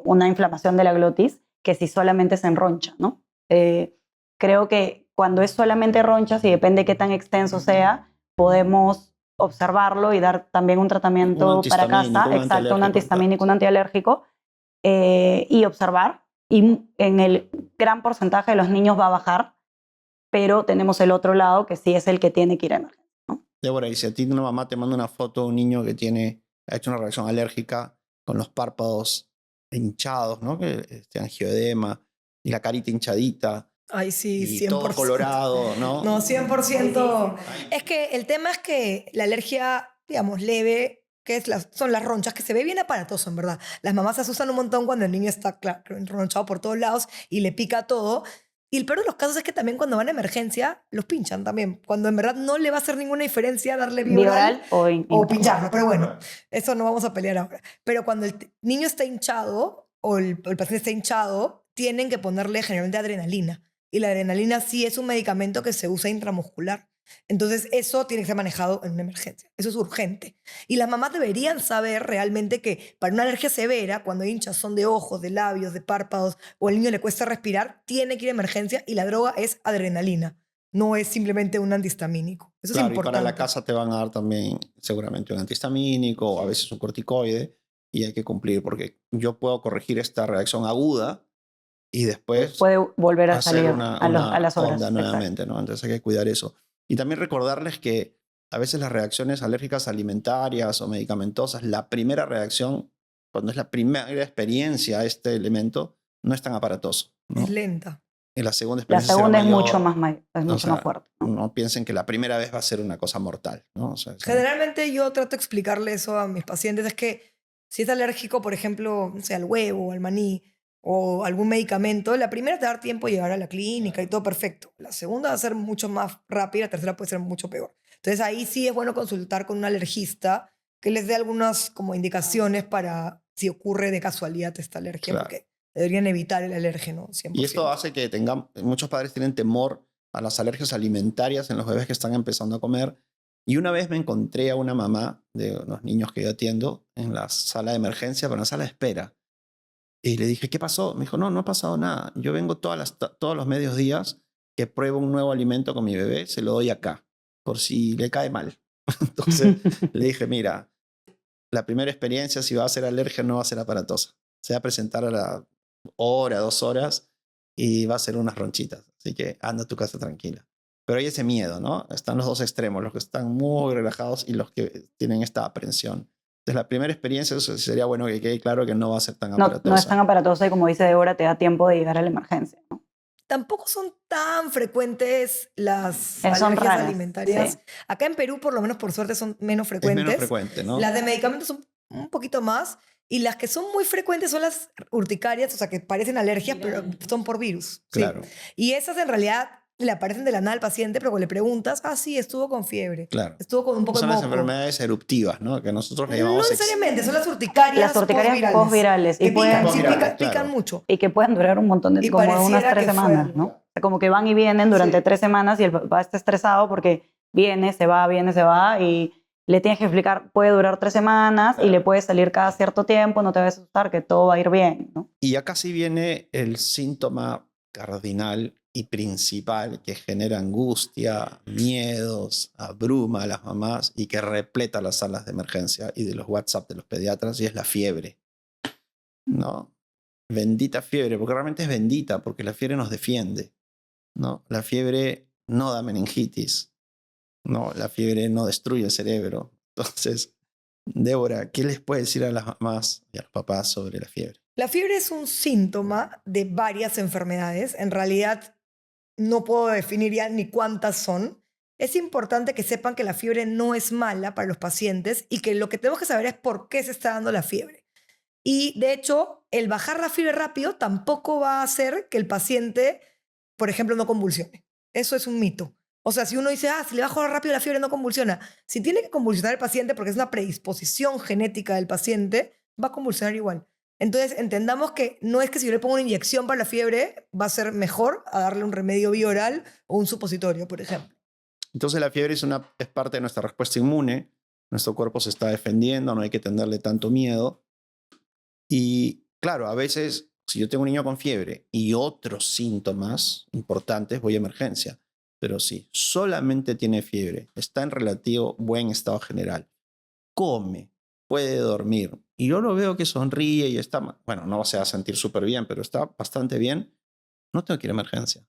C: una inflamación de la glotis que si solamente se enroncha, ¿no? Creo que cuando es solamente ronchas y depende qué tan extenso sea, podemos observarlo y dar también un tratamiento para casa, exacto, un antihistamínico, un antialérgico, y observar. Y en el gran porcentaje de los niños va a bajar, pero tenemos el otro lado que sí es el que tiene que ir a emergencia, ¿no?
A: Débora, y si a ti una mamá te manda una foto de un niño que ha hecho una reacción alérgica con los párpados hinchados, ¿no? Que angioedema, y la carita hinchadita,
B: Ay, sí,
A: y
B: 100%.
A: todo colorado, ¿no?
B: No, 100%. Es que el tema es que la alergia, digamos, leve, son las ronchas, que se ve bien aparatoso, en verdad. Las mamás se asustan un montón cuando el niño está, claro, enronchado por todos lados y le pica todo. Y el peor de los casos es que también cuando van a emergencia, los pinchan también. Cuando en verdad no le va a hacer ninguna diferencia darle Bioral o pincharlo. Pero bueno, eso no vamos a pelear ahora. Pero cuando el niño está hinchado o el paciente está hinchado, tienen que ponerle generalmente adrenalina. Y la adrenalina sí es un medicamento que se usa intramuscular. Entonces eso tiene que ser manejado en una emergencia. Eso es urgente. Y las mamás deberían saber realmente que para una alergia severa, cuando hay hinchazón de ojos, de labios, de párpados, o al niño le cuesta respirar, tiene que ir a emergencia y la droga es adrenalina. No es simplemente un antihistamínico. Eso
A: Claro,
B: es importante.
A: y para la casa te van a dar también seguramente un antihistamínico o a veces un corticoide y hay que cumplir porque yo puedo corregir esta reacción aguda y después
C: puede volver a
A: hacer
C: salir
A: a
C: las horas.
A: onda nuevamente, ¿no? Entonces hay que cuidar eso. Y también recordarles que a veces las reacciones alérgicas alimentarias o medicamentosas, la primera reacción, cuando es la primera experiencia a este elemento, no es tan aparatoso, ¿no?
B: Es lenta.
A: Y la segunda
C: La
A: experiencia
C: segunda
A: será
C: es
A: mayor,
C: mucho más fuerte, ¿no?
A: No piensen que la primera vez va a ser una cosa mortal, ¿no? O sea,
B: Generalmente yo trato de explicarle eso a mis pacientes. Es que si es alérgico, por ejemplo, no sé, al huevo, al maní o algún medicamento, la primera te va a dar tiempo de llegar a la clínica y todo perfecto. La segunda va a ser mucho más rápida, la tercera puede ser mucho peor. Entonces ahí sí es bueno consultar con un alergista que les dé algunas como indicaciones para si ocurre de casualidad esta alergia,
A: Claro.
B: porque deberían evitar el alérgeno 100%.
A: Y esto hace que muchos padres tienen temor a las alergias alimentarias en los bebés que están empezando a comer. Y una vez me encontré a una mamá de unos niños que yo atiendo en la sala de emergencia, pero en la sala de espera. Y le dije, ¿qué pasó? Me dijo, no ha pasado nada. Yo vengo todos los medios días que pruebo un nuevo alimento con mi bebé, se lo doy acá, por si le cae mal. Entonces le dije, mira, la primera experiencia, si va a ser alergia, no va a ser aparatosa. Se va a presentar a la hora, 2 horas, y va a ser unas ronchitas. Así que anda a tu casa tranquila. Pero hay ese miedo, ¿no? Están los dos extremos, los que están muy relajados y los que tienen esta aprensión. Entonces, la primera experiencia, eso sería bueno que quede claro que no va a ser tan aparatosa.
C: No es tan aparatosa y como dice Débora, te da tiempo de llegar a la emergencia, ¿no?
B: Tampoco son tan frecuentes las
C: Son
B: alergias
C: raras,
B: alimentarias.
C: sí.
B: Acá en Perú, por lo menos por suerte, son menos
A: Es
B: frecuentes.
A: menos frecuente, ¿no?
B: Las de medicamentos son un poquito más. Y las que son muy frecuentes son las urticarias, o sea, que parecen alergias, pero son por virus. Sí.
A: Claro.
B: Y esas en realidad le aparecen de la nada al paciente, pero cuando le preguntas, sí, estuvo con fiebre.
A: Claro.
B: Estuvo con un poco de
A: Son
B: moco.
A: las enfermedades eruptivas, ¿no? Que nosotros le
B: No
A: llamamos...
B: necesariamente, son las urticarias
C: postvirales.
B: Que
C: Y pueden,
B: pican
A: claro.
B: mucho.
C: y que pueden durar un montón de
B: Y
C: como
B: pareciera
C: unas 3
B: que
C: semanas,
B: fue-
C: ¿no? O sea, como que van y vienen durante
B: Sí.
C: 3 semanas y el papá está estresado porque viene, se va y le tienes que explicar, puede durar 3 semanas y le puede salir cada cierto tiempo, no te vas a asustar que todo va a ir bien, ¿no?
A: Y acá sí viene el síntoma cardinal y principal que genera angustia, miedos, abruma a las mamás y que repleta las salas de emergencia y de los WhatsApp de los pediatras, y es la fiebre, ¿no? Bendita fiebre, porque realmente es bendita, porque la fiebre nos defiende, ¿no? La fiebre no da meningitis, ¿no? La fiebre no destruye el cerebro. Entonces, Débora, ¿qué les puede decir a las mamás y a los papás sobre la fiebre?
B: La fiebre es un síntoma de varias enfermedades. En realidad, no puedo definir ya ni cuántas son. Es importante que sepan que la fiebre no es mala para los pacientes y que lo que tenemos que saber es por qué se está dando la fiebre. Y de hecho, el bajar la fiebre rápido tampoco va a hacer que el paciente, por ejemplo, no convulsione. Eso es un mito. O sea, si uno dice, si le bajo rápido la fiebre no convulsiona. Si tiene que convulsionar el paciente porque es una predisposición genética del paciente, va a convulsionar igual. Entonces, entendamos que no es que si yo le pongo una inyección para la fiebre va a ser mejor a darle un remedio bioral o un supositorio, por ejemplo.
A: Entonces la fiebre es parte de nuestra respuesta inmune. Nuestro cuerpo se está defendiendo, no hay que tenerle tanto miedo. Y claro, a veces, si yo tengo un niño con fiebre y otros síntomas importantes, voy a emergencia. Pero si solamente tiene fiebre, está en relativo buen estado general, come, puede dormir, y yo lo veo que sonríe y está, bueno, no se va a sentir súper bien, pero está bastante bien, no tengo que ir a emergencia.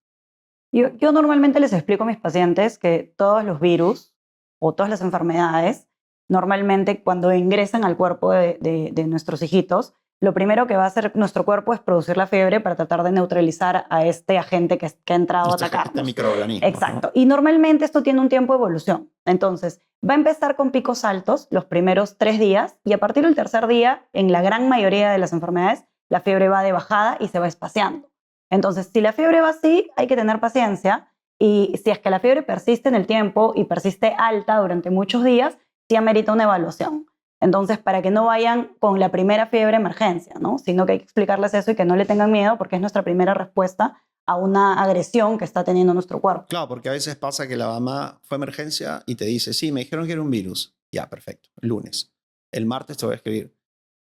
C: Yo normalmente les explico a mis pacientes que todos los virus o todas las enfermedades, normalmente cuando ingresan al cuerpo de nuestros hijitos, lo primero que va a hacer nuestro cuerpo es producir la fiebre para tratar de neutralizar a este agente que ha entrado a atacarnos.
A: Este microorganismo.
C: Exacto. ¿No? Y normalmente esto tiene un tiempo de evolución. Entonces, va a empezar con picos altos los primeros 3 días y a partir del tercer día, en la gran mayoría de las enfermedades, la fiebre va de bajada y se va espaciando. Entonces, si la fiebre va así, hay que tener paciencia, y si es que la fiebre persiste en el tiempo y persiste alta durante muchos días, sí amerita una evaluación. Entonces, para que no vayan con la primera fiebre emergencia, ¿no? Sino que hay que explicarles eso y que no le tengan miedo porque es nuestra primera respuesta a una agresión que está teniendo nuestro cuerpo.
A: Claro, porque a veces pasa que la mamá fue a emergencia y te dice, sí, me dijeron que era un virus. Ya, perfecto, el lunes. El martes te voy a escribir,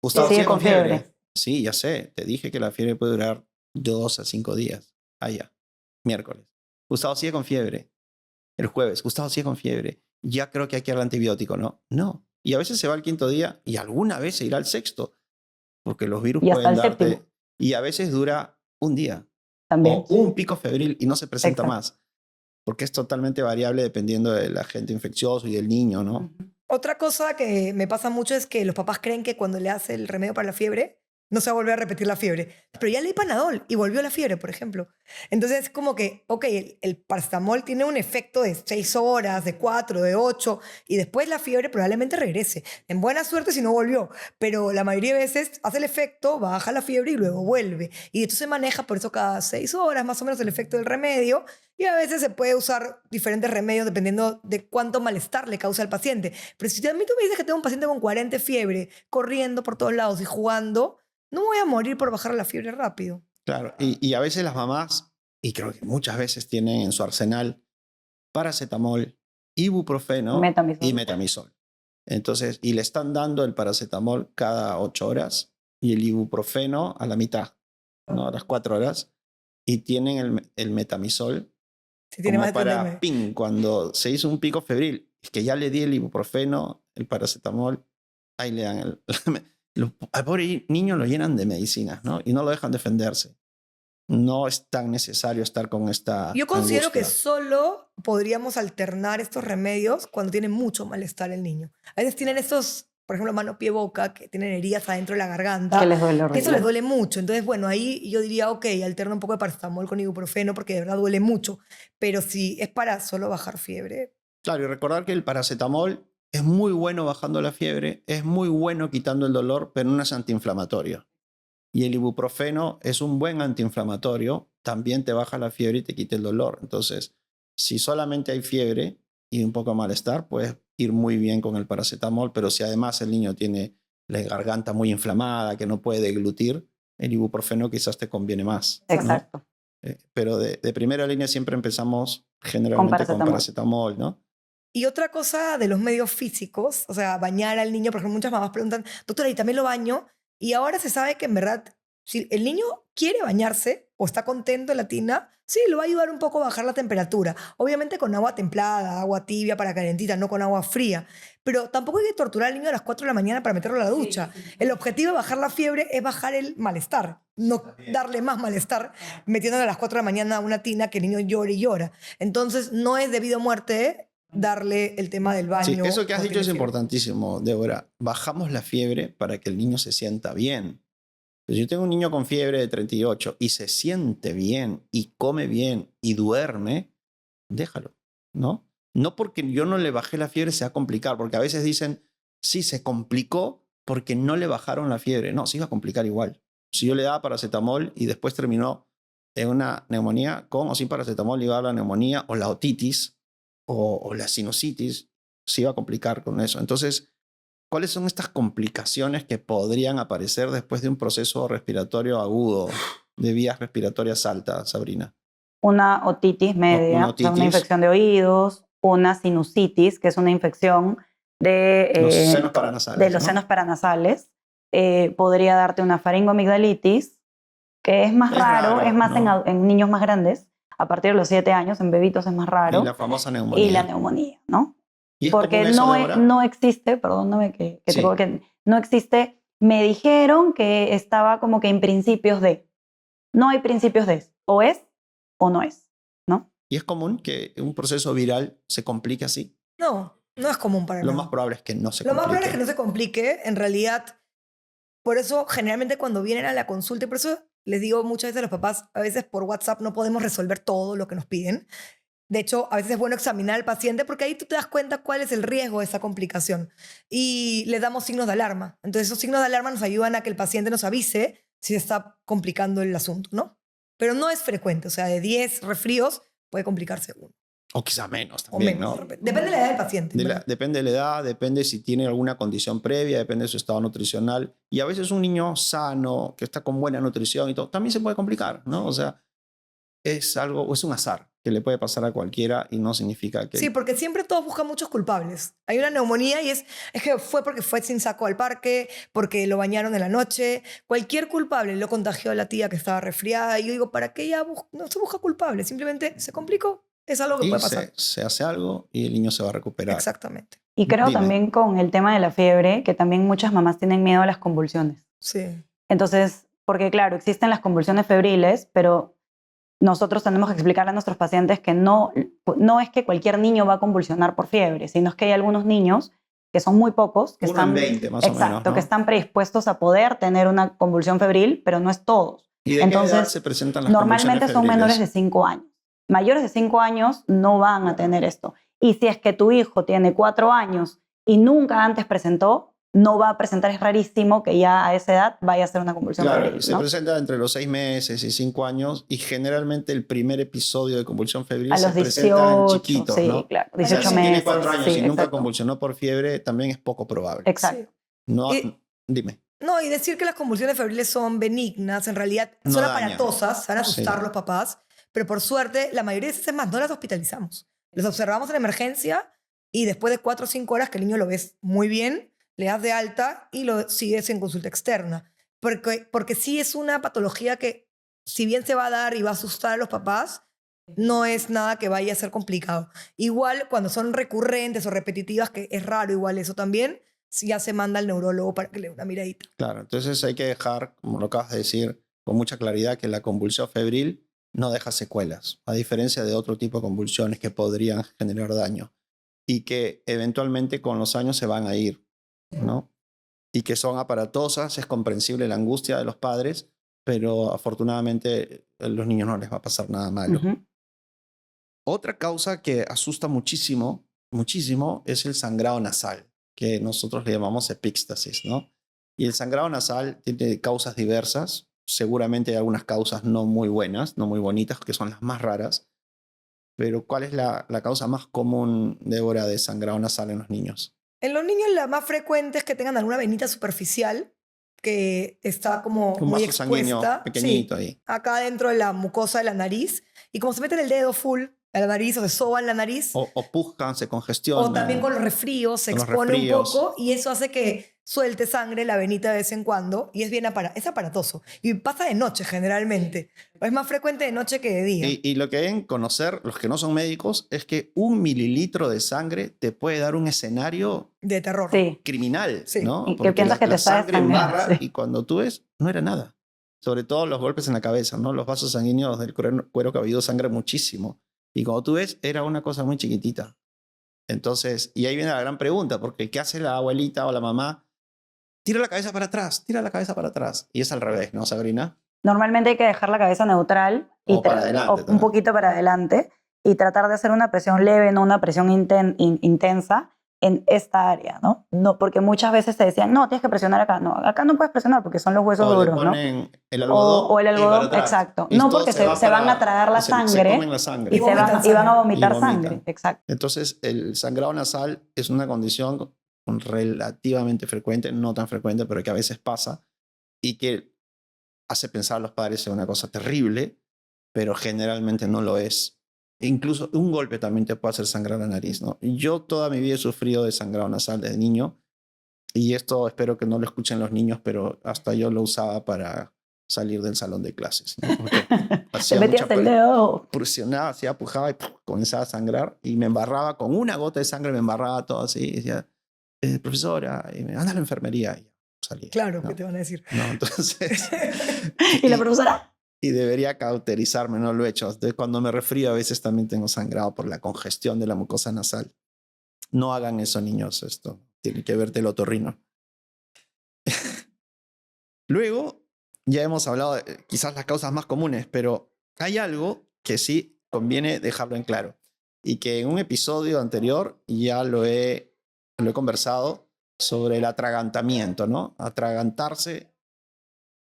A: Gustavo,
C: sigue con fiebre.
A: Sí, ya sé, te dije que la fiebre puede durar 2 a 5 días. Ah, ya, miércoles. Gustavo sigue con fiebre. El jueves, Gustavo sigue con fiebre. Ya creo que hay que darle antibiótico, ¿no? No. Y a veces se va al 5.º día y alguna vez se irá al 6.º, porque los virus pueden darte. 7.º. Y a veces dura un día.
C: También.
A: O un pico febril y no se presenta
C: Exacto.
A: más. Porque es totalmente variable dependiendo del agente infeccioso y del niño, ¿no?
B: Otra cosa que me pasa mucho es que los papás creen que cuando le hace el remedio para la fiebre, no se va a volver a repetir la fiebre. Pero ya le di Panadol y volvió la fiebre, por ejemplo. Entonces es como que, ok, el paracetamol tiene un efecto de 6 horas, de 4, de 8, y después la fiebre probablemente regrese. En buena suerte si no volvió, pero la mayoría de veces hace el efecto, baja la fiebre y luego vuelve. Y esto se maneja por eso cada 6 horas, más o menos el efecto del remedio, y a veces se puede usar diferentes remedios dependiendo de cuánto malestar le causa al paciente. Pero si a mí tú me dices que tengo un paciente con 40 fiebre, corriendo por todos lados y jugando, no voy a morir por bajar la fiebre rápido.
A: Claro, y a veces las mamás, y creo que muchas veces tienen en su arsenal paracetamol, ibuprofeno y metamizol. Entonces, y le están dando el paracetamol cada 8 horas y el ibuprofeno a la mitad, ¿no? A las 4 horas. Y tienen el metamizol como para ping, cuando se hizo un pico febril. Es que ya le di el ibuprofeno, el paracetamol, ahí le dan al pobre niño lo llenan de medicinas, ¿no? Y no lo dejan defenderse. No es tan necesario estar con esta
B: Yo considero
A: angustia.
B: que solo podríamos alternar estos remedios cuando tiene mucho malestar el niño. A veces tienen estos, por ejemplo, mano, pie, boca, que tienen heridas adentro de la garganta.
C: Que les duele horrible.
B: Eso les duele mucho. Entonces, bueno, ahí yo diría, ok, alterna un poco de paracetamol con ibuprofeno porque de verdad duele mucho. Pero si es para solo bajar fiebre.
A: Claro, y recordar que el paracetamol es muy bueno bajando la fiebre, es muy bueno quitando el dolor, pero no es antiinflamatorio. Y el ibuprofeno es un buen antiinflamatorio, también te baja la fiebre y te quita el dolor. Entonces, si solamente hay fiebre y un poco de malestar, puedes ir muy bien con el paracetamol, pero si además el niño tiene la garganta muy inflamada, que no puede deglutir, el ibuprofeno quizás te conviene más, ¿no?
C: Exacto.
A: Pero de primera línea siempre empezamos generalmente con paracetamol, ¿no?
B: Y otra cosa de los medios físicos, o sea, bañar al niño, por ejemplo, muchas mamás preguntan, doctora, ¿y también lo baño? Y ahora se sabe que en verdad, si el niño quiere bañarse o está contento en la tina, sí, lo va a ayudar un poco a bajar la temperatura. Obviamente con agua templada, agua tibia para calentita, no con agua fría. Pero tampoco hay que torturar al niño a las 4 de la mañana para meterlo a la ducha. El objetivo de bajar la fiebre es bajar el malestar, no darle más malestar metiéndole a las 4 de la mañana a una tina que el niño llore y llora. Entonces, no es debido a muerte darle el tema del baño.
A: Sí, eso que has dicho es
B: fiebre.
A: importantísimo, Débora. Bajamos la fiebre para que el niño se sienta bien. Pues yo tengo un niño con fiebre de 38 y se siente bien y come bien y duerme, déjalo, ¿no? No porque yo no le bajé la fiebre se va a complicar, porque a veces dicen, sí, se complicó porque no le bajaron la fiebre. No, se iba a complicar igual. Si yo le daba paracetamol y después terminó en una neumonía, con o sin paracetamol iba a la neumonía o la otitis o la sinusitis, se iba a complicar con eso. Entonces, ¿cuáles son estas complicaciones que podrían aparecer después de un proceso respiratorio agudo de vías respiratorias altas, Sabrina?
C: Una otitis media,
A: Una
C: o sea, una
A: otitis.
C: infección de oídos, una sinusitis, que es una infección de
A: Los senos paranasales.
C: de los
A: ¿no?
C: senos paranasales. Podría darte una faringoamigdalitis, que es más
A: Es
C: raro,
A: raro,
C: es más
A: ¿no?
C: en niños más grandes. A partir de los 7 años, en bebitos es más raro.
A: Y la famosa neumonía.
C: Y la neumonía, ¿no?
A: ¿Y es
C: Porque
A: común eso,
C: no,
A: Débora?
C: no existe, perdóname
A: Sí.
C: que no existe, me dijeron que estaba como que en principios de. No hay principios de, o es o no es, ¿no?
A: ¿Y es común que un proceso viral se complique así?
B: No, no es común para
A: Lo
B: nada.
A: más probable es que no se
B: Lo más
A: complique.
B: probable es que no se complique. En realidad, por eso generalmente cuando vienen a la consulta, y por eso les digo muchas veces a los papás, a veces por WhatsApp no podemos resolver todo lo que nos piden. De hecho, a veces es bueno examinar al paciente porque ahí tú te das cuenta cuál es el riesgo de esa complicación. Y le damos signos de alarma. Entonces, esos signos de alarma nos ayudan a que el paciente nos avise si se está complicando el asunto, ¿no? Pero no es frecuente. O sea, de 10 resfríos puede complicarse uno.
A: O quizá menos
B: O
A: también,
B: menos.
A: ¿no?
B: Depende de la edad del paciente. ¿verdad?
A: Depende de la edad, depende si tiene alguna condición previa, depende de su estado nutricional. Y a veces un niño sano, que está con buena nutrición y todo, también se puede complicar, ¿no? O sea, es algo, es un azar que le puede pasar a cualquiera y no significa que...
B: Sí, porque siempre todos buscan muchos culpables. Hay una neumonía y es que fue porque fue sin saco al parque, porque lo bañaron en la noche. Cualquier culpable lo contagió a la tía que estaba resfriada. Y yo digo, ¿para qué ella no se busca culpable? Simplemente se complicó. Es algo que
A: Y
B: puede pasar.
A: se hace algo y el niño se va a recuperar.
B: Exactamente.
C: Y creo
A: Dime.
C: también con el tema de la fiebre, que también muchas mamás tienen miedo a las convulsiones.
B: Sí.
C: Entonces, porque claro, existen las convulsiones febriles, pero nosotros tenemos que explicarle a nuestros pacientes que no es que cualquier niño va a convulsionar por fiebre, sino es que hay algunos niños, que son muy pocos, que
A: Uno
C: están,
A: en 20 más o menos,
C: exacto,
A: ¿no?
C: que están predispuestos a poder tener una convulsión febril, pero no es todos.
A: ¿Y de qué
C: Entonces,
A: edad se presentan las
C: normalmente
A: convulsiones
C: son menores de
A: febriles?
C: 5 años. Mayores de 5 años no van a tener esto. Y si es que tu hijo tiene 4 años y nunca antes presentó, no va a presentar, es rarísimo que ya a esa edad vaya a ser una convulsión
A: Claro,
C: febril,
A: se
C: ¿no?
A: presenta entre los 6 meses y 5 años y generalmente el primer episodio de convulsión febril
C: A
A: se
C: los
A: presenta en
C: 18,
A: chiquitos,
C: sí,
A: ¿no?
C: claro,
A: O sea,
C: 18
A: si
C: meses.
A: tiene 4 años
C: sí,
A: y nunca
C: exacto.
A: convulsionó por fiebre, también es poco probable.
C: Exacto.
B: Sí.
A: No,
B: Y-
A: dime.
B: No, y decir que las convulsiones febriles son benignas, en realidad
A: No
B: son
A: dañan.
B: aparatosas, se van a asustar
A: Sí.
B: los papás, pero por suerte la mayoría de veces más no las hospitalizamos. Los observamos en emergencia y después de 4 o 5 horas que el niño lo ves muy bien, le das de alta y lo sigues en consulta externa. Porque sí es una patología que, si bien se va a dar y va a asustar a los papás, no es nada que vaya a ser complicado. Igual cuando son recurrentes o repetitivas, que es raro igual eso también, ya se manda al neurólogo para que le dé una miradita.
A: Claro, entonces hay que dejar, como lo acabas de decir, con mucha claridad que la convulsión febril no deja secuelas, a diferencia de otro tipo de convulsiones que podrían generar daño y que eventualmente con los años se van a ir, ¿no? Y que son aparatosas, es comprensible la angustia de los padres, pero afortunadamente a los niños no les va a pasar nada malo.
C: Ujú.
A: Otra causa que asusta muchísimo, muchísimo, es el sangrado nasal, que nosotros le llamamos epíxtasis, ¿no? Y el sangrado nasal tiene causas diversas. Seguramente hay algunas causas no muy buenas, no muy bonitas, que son las más raras. Pero ¿cuál es la causa más común, Débora, de sangrado nasal en los niños?
B: En los niños la más frecuente es que tengan alguna venita superficial que está como
A: Un
B: muy
A: vaso sanguíneo
B: expuesta.
A: pequeñito
B: Sí,
A: ahí.
B: acá dentro de la mucosa de la nariz. Y como se meten el dedo full a la nariz o se soban la nariz,
A: O puzcan, se congestionan.
B: o también con los resfríos se
A: Con los
B: expone
A: resfríos.
B: un poco y eso hace que suelte sangre la venita de vez en cuando y es bien es aparatoso. Y pasa de noche generalmente. Es más frecuente de noche que de día.
A: Y lo que deben conocer los que no son médicos es que 1 mililitro de sangre te puede dar un escenario
B: De terror.
C: Sí.
A: criminal,
B: Sí.
A: ¿no?
C: Y que piensas que te
A: la
C: está
A: sangre
C: desangrando,
A: embarra
C: sí.
A: y cuando tú ves, no era nada. Sobre todo los golpes en la cabeza, ¿no? Los vasos sanguíneos del cuero cabelludo sangran muchísimo. Y cuando tú ves, era una cosa muy chiquitita. Entonces, y ahí viene la gran pregunta, porque ¿qué hace la abuelita o la mamá? Tira la cabeza para atrás, tira la cabeza para atrás. Y es al revés, ¿no, Sabrina?
C: Normalmente hay que dejar la cabeza neutral y
A: O para adelante
C: o un
A: también.
C: poquito para adelante y tratar de hacer una presión leve, no una presión intensa en esta área, ¿no? No, porque muchas veces te decían, no, tienes que presionar acá. No, acá no puedes presionar porque son los huesos
A: O le
C: duros, ¿no?
A: ponen el algodón.
C: O el
A: y para
C: algodón,
A: atrás.
C: exacto.
A: Y
C: No,
A: todo
C: porque
A: se va
C: se van
A: para-
C: a tragar la
A: se
C: sangre
A: comen la sangre.
C: y van a
B: sangre.
C: vomitar
A: Y vomitan.
C: sangre. Exacto.
A: Entonces, el sangrado nasal es una condición relativamente frecuente, no tan frecuente, pero que a veces pasa y que hace pensar a los padres en una cosa terrible, pero generalmente no lo es. Incluso un golpe también te puede hacer sangrar la nariz, ¿no? Yo toda mi vida he sufrido de sangrado nasal desde niño y esto espero que no lo escuchen los niños, pero hasta yo lo usaba para salir del salón de clases, ¿no? Porque
C: Te
A: hacía
C: metías
A: mucha
C: el dedo.
A: presionaba, hacía pujaba y comenzaba a sangrar y me embarraba con una gota de sangre, me embarraba todo así y decía, profesora, y me anda a la enfermería y salía.
B: Claro,
A: ¿no?
B: ¿qué te van a decir?
A: No, entonces,
C: Y la profesora,
A: y debería cauterizarme, no lo he hecho. Entonces, cuando me resfrío a veces también tengo sangrado por la congestión de la mucosa nasal. No hagan eso, niños, esto. Tiene que verte el otorrino. Luego, ya hemos hablado de quizás las causas más comunes, pero hay algo que sí conviene dejarlo en claro y que en un episodio anterior ya lo he conversado sobre el atragantamiento, ¿no? Atragantarse,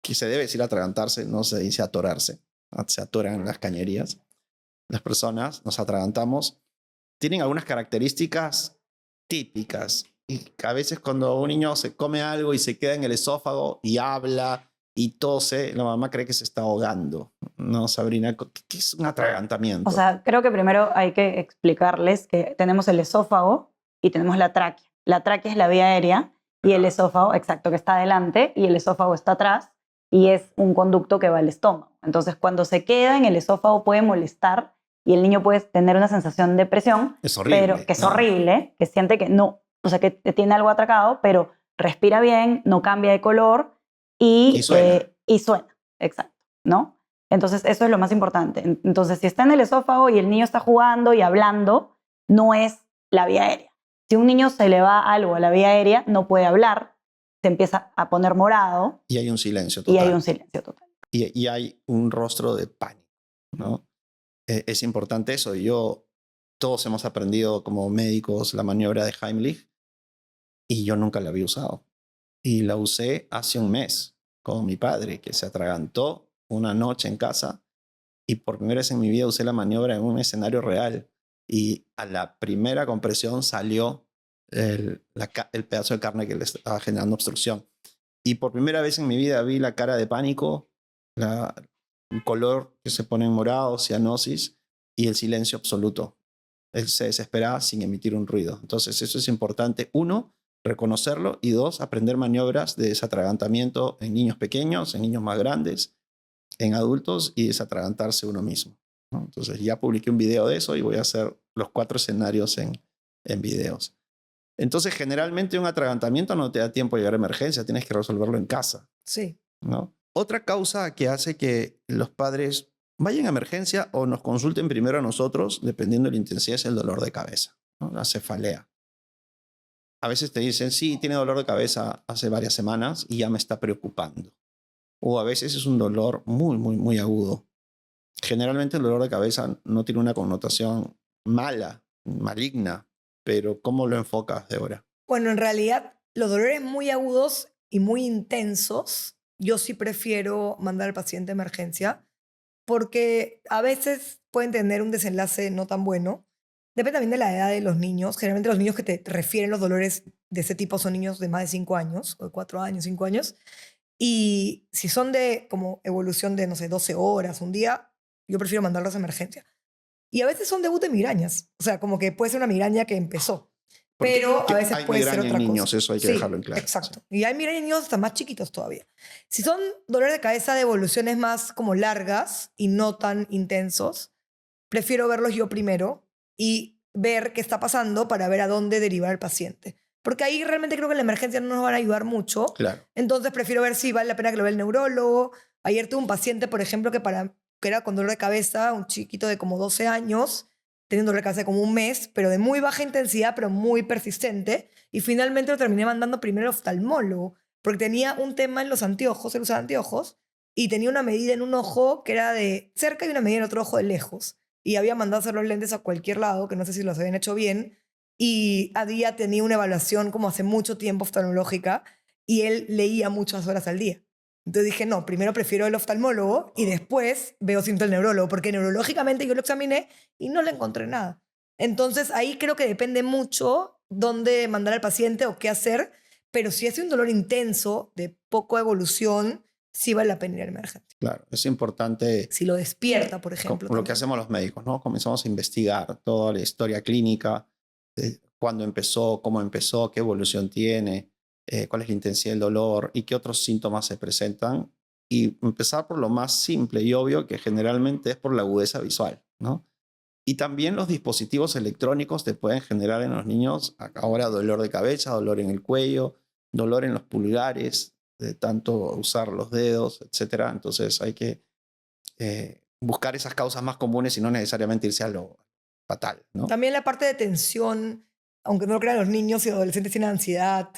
A: que se debe decir atragantarse, no se dice atorarse. Se atoran las cañerías. Las personas nos atragantamos. Tienen algunas características típicas. Y a veces cuando un niño se come algo y se queda en el esófago y habla y tose, la mamá cree que se está ahogando. No, Sabrina, ¿qué es un atragantamiento?
C: o sea, creo que primero hay que explicarles que tenemos el esófago y tenemos la tráquea. La tráquea es la vía aérea y el esófago, exacto, que está adelante y el esófago está atrás y es un conducto que va al estómago. Entonces, cuando se queda en el esófago puede molestar y el niño puede tener una sensación de presión,
A: Es horrible,
C: pero que es
A: ¿no?
C: horrible, que siente que no, o sea, que tiene algo atracado, pero respira bien, no cambia de color
A: Y suena.
C: y suena, exacto, ¿no? Entonces, eso es lo más importante. Entonces, si está en el esófago y el niño está jugando y hablando, no es la vía aérea. Si a un niño se le va algo a la vía aérea, no puede hablar, se empieza a poner morado
A: Y hay un silencio total.
C: y hay un silencio total.
A: Y hay un rostro de pánico, ¿no? Es importante eso. Todos hemos aprendido como médicos la maniobra de Heimlich y yo nunca la había usado. Y la usé hace un mes con mi padre, que se atragantó una noche en casa y por primera vez en mi vida usé la maniobra en un escenario real. Y a la primera compresión salió el pedazo de carne que le estaba generando obstrucción. Y por primera vez en mi vida vi la cara de pánico, un color que se pone en morado, cianosis y el silencio absoluto. Él se desesperaba sin emitir un ruido. Entonces eso es importante. 1, reconocerlo y 2, aprender maniobras de desatragantamiento en niños pequeños, en niños más grandes, en adultos y desatragantarse uno mismo, ¿no? Entonces ya publiqué un video de eso y voy a hacer los 4 escenarios en videos. Entonces generalmente un atragantamiento no te da tiempo de llegar a emergencia, tienes que resolverlo en casa,
B: Sí.
A: ¿no? Otra causa que hace que los padres vayan a emergencia o nos consulten primero a nosotros, dependiendo de la intensidad, es el dolor de cabeza, ¿no? La cefalea. A veces te dicen, sí, tiene dolor de cabeza hace varias semanas y ya me está preocupando. O a veces es un dolor muy, muy, muy agudo. Generalmente el dolor de cabeza no tiene una connotación mala, maligna, pero ¿cómo lo enfocas, Débora?
B: Bueno, en realidad, los dolores muy agudos y muy intensos, yo sí prefiero mandar al paciente a emergencia porque a veces pueden tener un desenlace no tan bueno. Depende también de la edad de los niños. Generalmente los niños que te refieren los dolores de ese tipo son niños de más de 5 años, o de 4 años, 5 años. Y si son de como evolución de, no sé, 12 horas, un día, yo prefiero mandarlos a emergencia. Y a veces son debut de migrañas. O sea, como que puede ser una migraña que empezó. pero a veces
A: hay
B: puede ser
A: migraña
B: otra
A: en niños,
B: cosa.
A: eso hay que
B: Sí,
A: dejarlo en claro.
B: exacto. Y hay migraña en niños hasta más chiquitos todavía. Si son dolores de cabeza de evoluciones más como largas y no tan intensos, prefiero verlos yo primero y ver qué está pasando para ver a dónde derivar el paciente. Porque ahí realmente creo que en la emergencia no nos van a ayudar mucho.
A: Claro.
B: Entonces prefiero ver si vale la pena que lo vea el neurólogo. Ayer tuve un paciente, por ejemplo, que era con dolor de cabeza, un chiquito de como 12 años, teniendo dolor de cabeza de como un mes, pero de muy baja intensidad, pero muy persistente. Y finalmente lo terminé mandando primero al oftalmólogo, porque tenía un tema en los anteojos, él usaba anteojos, y tenía una medida en un ojo que era de cerca y una medida en otro ojo de lejos. Y había mandado a hacer los lentes a cualquier lado, que no sé si los habían hecho bien, y había tenido una evaluación como hace mucho tiempo oftalmológica, y él leía muchas horas al día. Entonces dije, no, primero prefiero el oftalmólogo y después veo siento el neurólogo, porque neurológicamente yo lo examiné y no le encontré nada. Entonces ahí creo que depende mucho dónde mandar al paciente o qué hacer, pero si es un dolor intenso, de poco evolución, sí vale la pena ir al emergente.
A: Claro, es importante
B: Si lo despierta, por ejemplo.
A: lo que hacemos los médicos, ¿no? Comenzamos a investigar toda la historia clínica, cuándo empezó, cómo empezó, qué evolución tiene, cuál es la intensidad del dolor y qué otros síntomas se presentan. Y empezar por lo más simple y obvio, que generalmente es por la agudeza visual, ¿no? Y también los dispositivos electrónicos te pueden generar en los niños ahora dolor de cabeza, dolor en el cuello, dolor en los pulgares, de tanto usar los dedos, etc. Entonces hay que buscar esas causas más comunes y no necesariamente irse a lo fatal, ¿no?
B: También la parte de tensión, aunque no lo crean, los niños y adolescentes tienen ansiedad,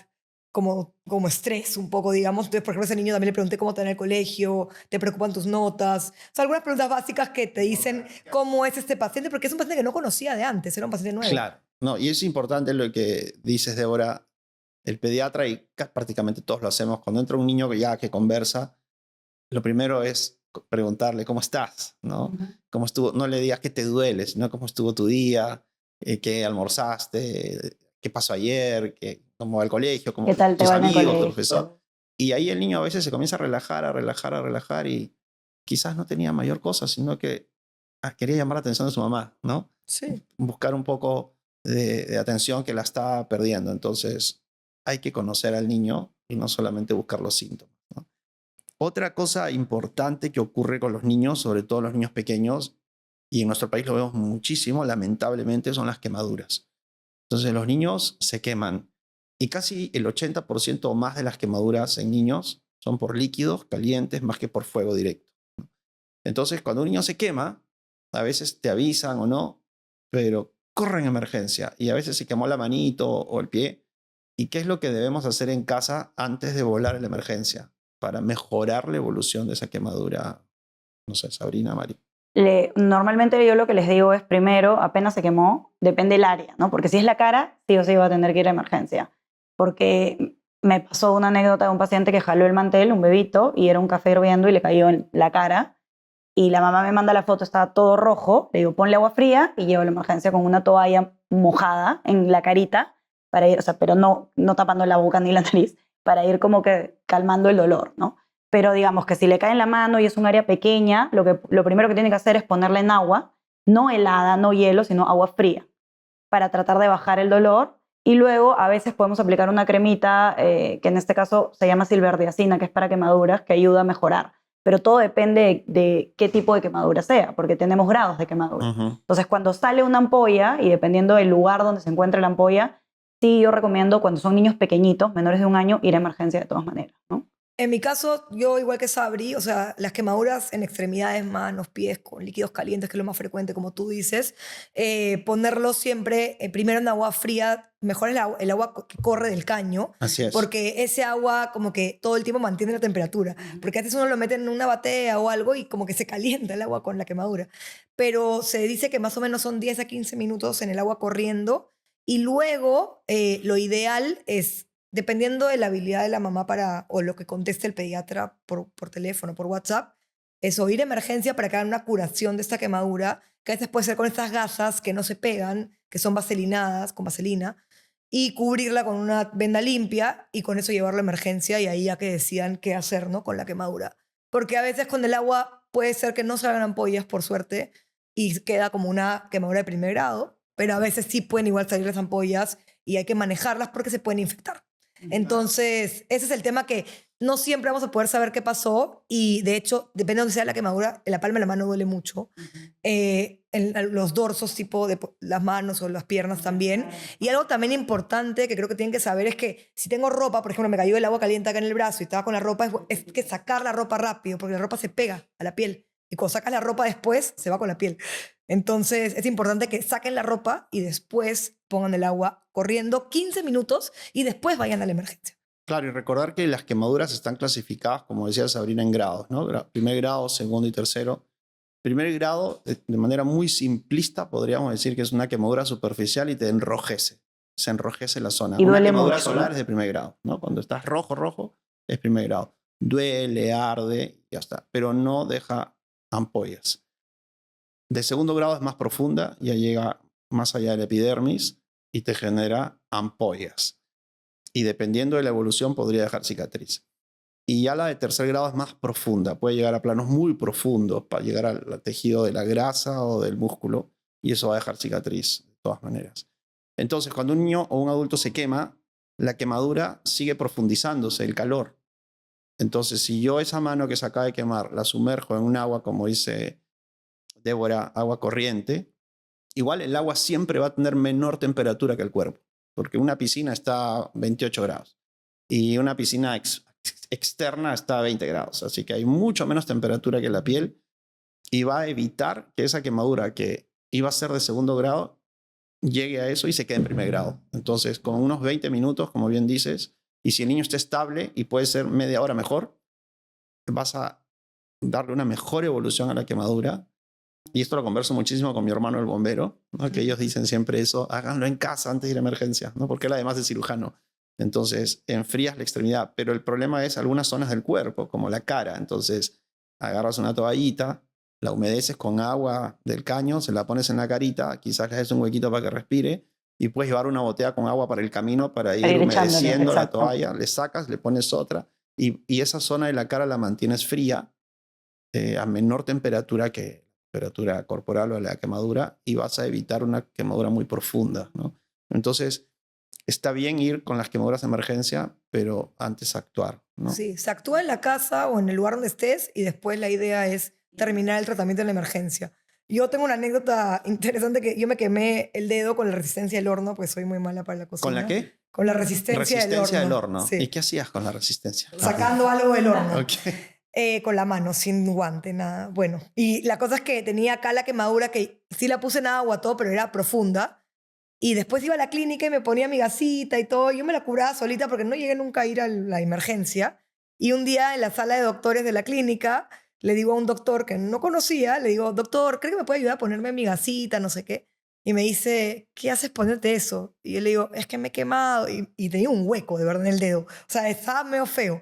B: como estrés un poco, digamos. Entonces, por ejemplo, a ese niño también le pregunté cómo te va en el colegio, te preocupan tus notas. O sea, algunas preguntas básicas que te dicen cómo es este paciente, porque es un paciente que no conocía de antes, era un paciente nuevo.
A: Claro, no, y es importante lo que dices, Débora, el pediatra, y prácticamente todos lo hacemos, cuando entra un niño que conversa, lo primero es preguntarle cómo estás, ¿no? ¿Cómo estuvo? No le digas que te duele, sino cómo estuvo tu día, qué almorzaste, qué pasó ayer, cómo va el colegio, cómo
C: ¿Qué tal te
A: tus
C: va en el
A: amigos, tu
C: colegio?
A: profesor. Y ahí el niño a veces se comienza a relajar, a relajar, a relajar y quizás no tenía mayor cosa, sino que quería llamar la atención de su mamá, ¿no?
B: Sí.
A: Buscar un poco de atención que la está perdiendo. Entonces hay que conocer al niño y no solamente buscar los síntomas, ¿no? Otra cosa importante que ocurre con los niños, sobre todo los niños pequeños, y en nuestro país lo vemos muchísimo, lamentablemente, son las quemaduras. Entonces los niños se queman y casi el 80% o más de las quemaduras en niños son por líquidos calientes más que por fuego directo. Entonces cuando un niño se quema, a veces te avisan o no, pero corre en emergencia y a veces se quemó la manito o el pie. ¿Y qué es lo que debemos hacer en casa antes de volar a la emergencia para mejorar la evolución de esa quemadura? No sé, Sabrina, Mari.
C: Normalmente yo lo que les digo es primero, apenas se quemó, depende del área, ¿no? Porque si es la cara, sí o sí va a tener que ir a emergencia. Porque me pasó una anécdota de un paciente que jaló el mantel, un bebito, y era un café hirviendo y le cayó en la cara. Y la mamá me manda la foto, estaba todo rojo. Le digo, ponle agua fría y llevo a la emergencia con una toalla mojada en la carita para ir, o sea, pero no tapando la boca ni la nariz, para ir como que calmando el dolor, ¿no? Pero digamos que si le cae en la mano y es un área pequeña, lo primero que tiene que hacer es ponerla en agua, no helada, no hielo, sino agua fría, para tratar de bajar el dolor. Y luego a veces podemos aplicar una cremita, que en este caso se llama silverdiazina, que es para quemaduras, que ayuda a mejorar. Pero todo depende de qué tipo de quemadura sea, porque tenemos grados de quemadura. Entonces, cuando sale una ampolla, y dependiendo del lugar donde se encuentre la ampolla, sí yo recomiendo cuando son niños pequeñitos, menores de 1 año, ir a emergencia de todas maneras, ¿no?
B: En mi caso, yo igual que Sabri, o sea, las quemaduras en extremidades, manos, pies, con líquidos calientes, que es lo más frecuente, como tú dices, ponerlo siempre primero en agua fría, mejor el agua que corre del caño,
A: Así es.
B: porque ese agua como que todo el tiempo mantiene la temperatura, porque antes uno lo mete en una batea o algo y como que se calienta el agua con la quemadura, pero se dice que más o menos son 10 a 15 minutos en el agua corriendo y luego lo ideal es, dependiendo de la habilidad de la mamá o lo que conteste el pediatra por teléfono, por WhatsApp, es o ir a emergencia para que hagan una curación de esta quemadura, que a veces puede ser con estas gasas que no se pegan, que son vaselinadas, con vaselina, y cubrirla con una venda limpia y con eso llevarla a emergencia y ahí ya que decidan qué hacer, ¿no?, con la quemadura. Porque a veces con el agua puede ser que no salgan ampollas, por suerte, y queda como una quemadura de primer grado, pero a veces sí pueden igual salir las ampollas y hay que manejarlas porque se pueden infectar. Entonces, ese es el tema que no siempre vamos a poder saber qué pasó y de hecho, depende de donde sea la quemadura, en la palma de la mano duele mucho. En los dorsos, tipo de las manos o las piernas también. Y algo también importante que creo que tienen que saber es que si tengo ropa, por ejemplo, me cayó el agua caliente acá en el brazo y estaba con la ropa, es que sacar la ropa rápido porque la ropa se pega a la piel. Y cuando sacas la ropa después, se va con la piel. Entonces, es importante que saquen la ropa y después pongan el agua corriendo 15 minutos y después vayan a la emergencia.
A: Claro, y recordar que las quemaduras están clasificadas, como decía Sabrina, en grados, ¿no? Primer grado, segundo y tercero. Primer grado, de manera muy simplista, podríamos decir que es una quemadura superficial y te enrojece. Se enrojece la zona.
C: Y
A: Una
C: duele
A: quemadura
C: mucho,
A: solar
C: ¿no?
A: es de primer grado, ¿no? Cuando estás rojo, rojo, es primer grado. Duele, arde, ya está. Pero no deja ampollas. De segundo grado es más profunda, ya llega más allá de la epidermis y te genera ampollas. Y dependiendo de la evolución podría dejar cicatriz. Y ya la de tercer grado es más profunda, puede llegar a planos muy profundos para llegar al tejido de la grasa o del músculo y eso va a dejar cicatriz de todas maneras. Entonces, cuando un niño o un adulto se quema, la quemadura sigue profundizándose, el calor. Entonces, si yo esa mano que se acaba de quemar la sumerjo en un agua, como dice Débora, agua corriente, igual el agua siempre va a tener menor temperatura que el cuerpo, porque una piscina está a 28 grados y una piscina externa está a 20 grados, así que hay mucho menos temperatura que la piel y va a evitar que esa quemadura que iba a ser de segundo grado llegue a eso y se quede en primer grado. Entonces, con unos 20 minutos, como bien dices, y si el niño está estable y puede ser media hora mejor, vas a darle una mejor evolución a la quemadura. Y esto lo converso muchísimo con mi hermano el bombero, ¿no? Que ellos dicen siempre eso, háganlo en casa antes de ir a emergencia, ¿no? Porque él además es cirujano. Entonces, enfrías la extremidad, pero el problema es algunas zonas del cuerpo, como la cara. Entonces, agarras una toallita, la humedeces con agua del caño, se la pones en la carita, quizás le haces un huequito para que respire y puedes llevar una botella con agua para el camino para ir humedeciendo la toalla, le sacas, le pones otra y esa zona de la cara la mantienes fría a menor temperatura que temperatura corporal o la quemadura y vas a evitar una quemadura muy profunda, ¿no? Entonces, está bien ir con las quemaduras de emergencia, pero antes actuar, ¿no?
B: Sí, se actúa en la casa o en el lugar donde estés y después la idea es terminar el tratamiento en la emergencia. Yo tengo una anécdota interesante que yo me quemé el dedo con la resistencia del horno, pues soy muy mala para la cocina.
A: ¿Con la qué?
B: Con la resistencia del horno.
A: Sí.
B: Sí.
A: ¿Y qué hacías con la resistencia?
B: Sacando algo del horno.
A: Okay.
B: Con la mano, sin guante, nada. Bueno, y la cosa es que tenía acá la quemadura que sí la puse en agua, todo, pero era profunda. Y después iba a la clínica y me ponía mi gasita y todo. Yo me la curaba solita porque no llegué nunca a ir a la emergencia. Y un día en la sala de doctores de la clínica le digo a un doctor que no conocía, le digo, doctor, ¿cree que me puede ayudar a ponerme mi gasita, no sé qué? Y me dice, ¿qué haces ponerte eso? Y yo le digo, es que me he quemado. Y tenía un hueco de verdad en el dedo. O sea, estaba medio feo.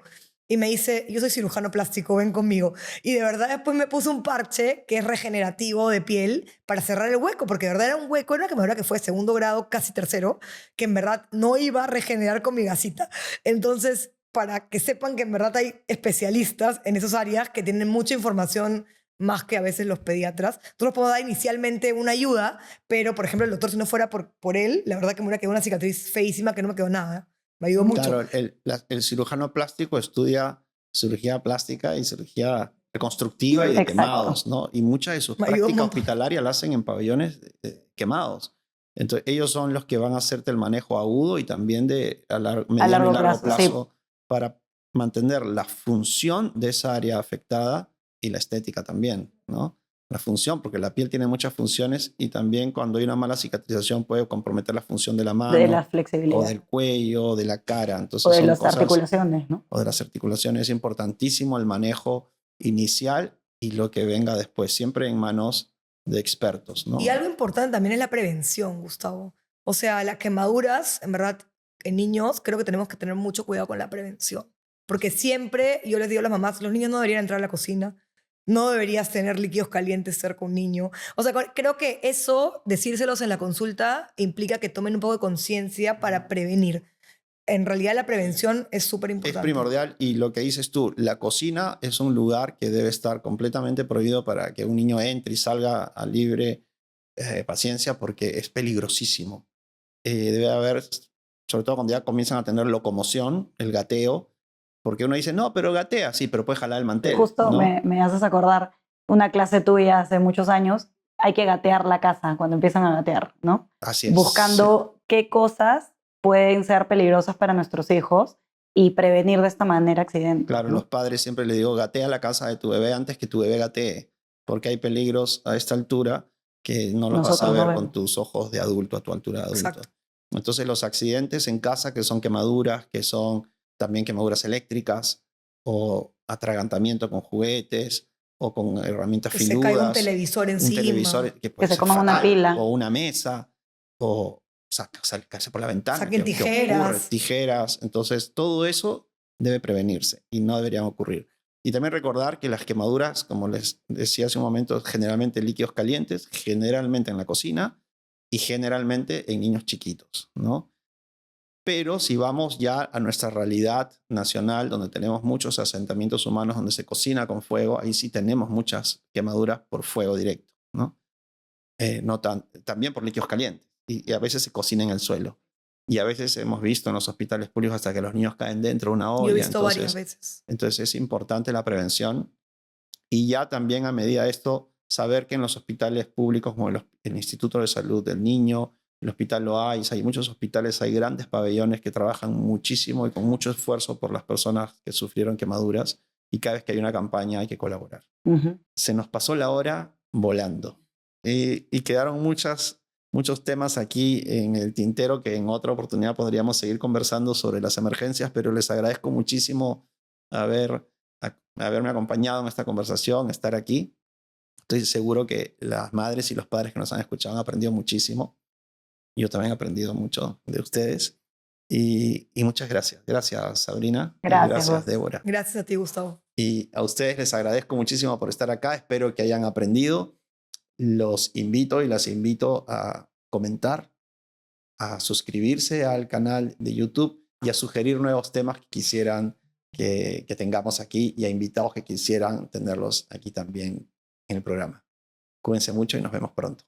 B: Y me dice, yo soy cirujano plástico, ven conmigo. Y de verdad después me puso un parche que es regenerativo de piel para cerrar el hueco, porque de verdad era un hueco, era una quemadura que fue de segundo grado, casi tercero, que en verdad no iba a regenerar con mi gasita. Entonces, para que sepan que en verdad hay especialistas en esas áreas que tienen mucha información más que a veces los pediatras. Nosotros podemos dar inicialmente una ayuda, pero, por ejemplo, el doctor, si no fuera por él, la verdad que me hubiera quedado una cicatriz feísima que no me quedó nada. Me ayudó mucho.
A: Claro, el cirujano plástico estudia cirugía plástica y cirugía reconstructiva y de quemados, ¿no? Y mucha de sus prácticas hospitalarias la hacen en pabellones quemados. Entonces, ellos son los que van a hacerte el manejo agudo y también de mediano y largo plazo para mantener la función de esa área afectada y la estética también, ¿no? La función, porque la piel tiene muchas funciones y también cuando hay una mala cicatrización puede comprometer la función de la mano,
C: de la flexibilidad,
A: o del cuello, o de la cara. Entonces,
C: o de las articulaciones, ¿no?
A: O de las articulaciones. Es importantísimo el manejo inicial y lo que venga después, siempre en manos de expertos, ¿no?
B: Y algo importante también es la prevención, Gustavo. O sea, las quemaduras, en verdad, en niños, creo que tenemos que tener mucho cuidado con la prevención. Porque siempre, yo les digo a las mamás, los niños no deberían entrar a la cocina. No deberías tener líquidos calientes cerca de un niño. O sea, creo que eso, decírselos en la consulta, implica que tomen un poco de conciencia para prevenir. En realidad la prevención es súper importante.
A: Es primordial y lo que dices tú, la cocina es un lugar que debe estar completamente prohibido para que un niño entre y salga a libre paciencia porque es peligrosísimo. Debe haber sobre todo cuando ya comienzan a tener locomoción, el gateo, porque uno dice, no, pero gatea, sí, pero puede jalar el mantel.
C: Justo
A: ¿no?
C: me haces acordar una clase tuya hace muchos años. Hay que gatear la casa cuando empiezan a gatear, ¿no?
A: Así es.
C: Buscando qué cosas pueden ser peligrosas para nuestros hijos y prevenir de esta manera accidentes.
A: Claro,
C: ¿no?
A: los padres siempre les digo, gatea la casa de tu bebé antes que tu bebé gatee, porque hay peligros a esta altura que no los vas a
C: Nosotros no
A: ver con
C: vemos.
A: tus ojos de adulto, a tu altura de adulto.
B: Exacto.
A: Entonces los accidentes en casa, que son quemaduras, que son también quemaduras eléctricas o atragantamiento con juguetes o con herramientas
B: Que
A: filudas.
B: se caiga un televisor encima.
A: Un televisor que puede
C: se
A: ser
C: coman una
A: fatal,
C: pila.
A: o una mesa, o caerse por la ventana.
B: Saquen
A: que
B: tijeras.
A: ocurre, tijeras. Entonces todo eso debe prevenirse y no deberían ocurrir. Y también recordar que las quemaduras, como les decía hace un momento, generalmente líquidos calientes, generalmente en la cocina y generalmente en niños chiquitos, ¿no? Pero si vamos ya a nuestra realidad nacional, donde tenemos muchos asentamientos humanos donde se cocina con fuego, ahí sí tenemos muchas quemaduras por fuego directo, ¿no? También por líquidos calientes. Y a veces se cocina en el suelo. Y a veces hemos visto en los hospitales públicos hasta que los niños caen dentro de una olla.
B: Yo he visto varias veces.
A: Entonces es importante la prevención. Y ya también a medida de esto, saber que en los hospitales públicos, como el Instituto de Salud del Niño, el Hospital Loaiza, hay muchos hospitales, hay grandes pabellones que trabajan muchísimo y con mucho esfuerzo por las personas que sufrieron quemaduras. Y cada vez que hay una campaña hay que colaborar. Se nos pasó la hora volando. Y quedaron muchos temas aquí en el tintero que en otra oportunidad podríamos seguir conversando sobre las emergencias, pero les agradezco muchísimo haberme acompañado en esta conversación, estar aquí. Estoy seguro que las madres y los padres que nos han escuchado han aprendido muchísimo. Yo también he aprendido mucho de ustedes. Y muchas gracias. Gracias, Sabrina.
C: Gracias,
A: Débora.
B: Gracias a ti, Gustavo.
A: Y a ustedes les agradezco muchísimo por estar acá. Espero que hayan aprendido. Los invito y las invito a comentar, a suscribirse al canal de YouTube y a sugerir nuevos temas que quisieran que tengamos aquí y a invitados que quisieran tenerlos aquí también en el programa. Cuídense mucho y nos vemos pronto.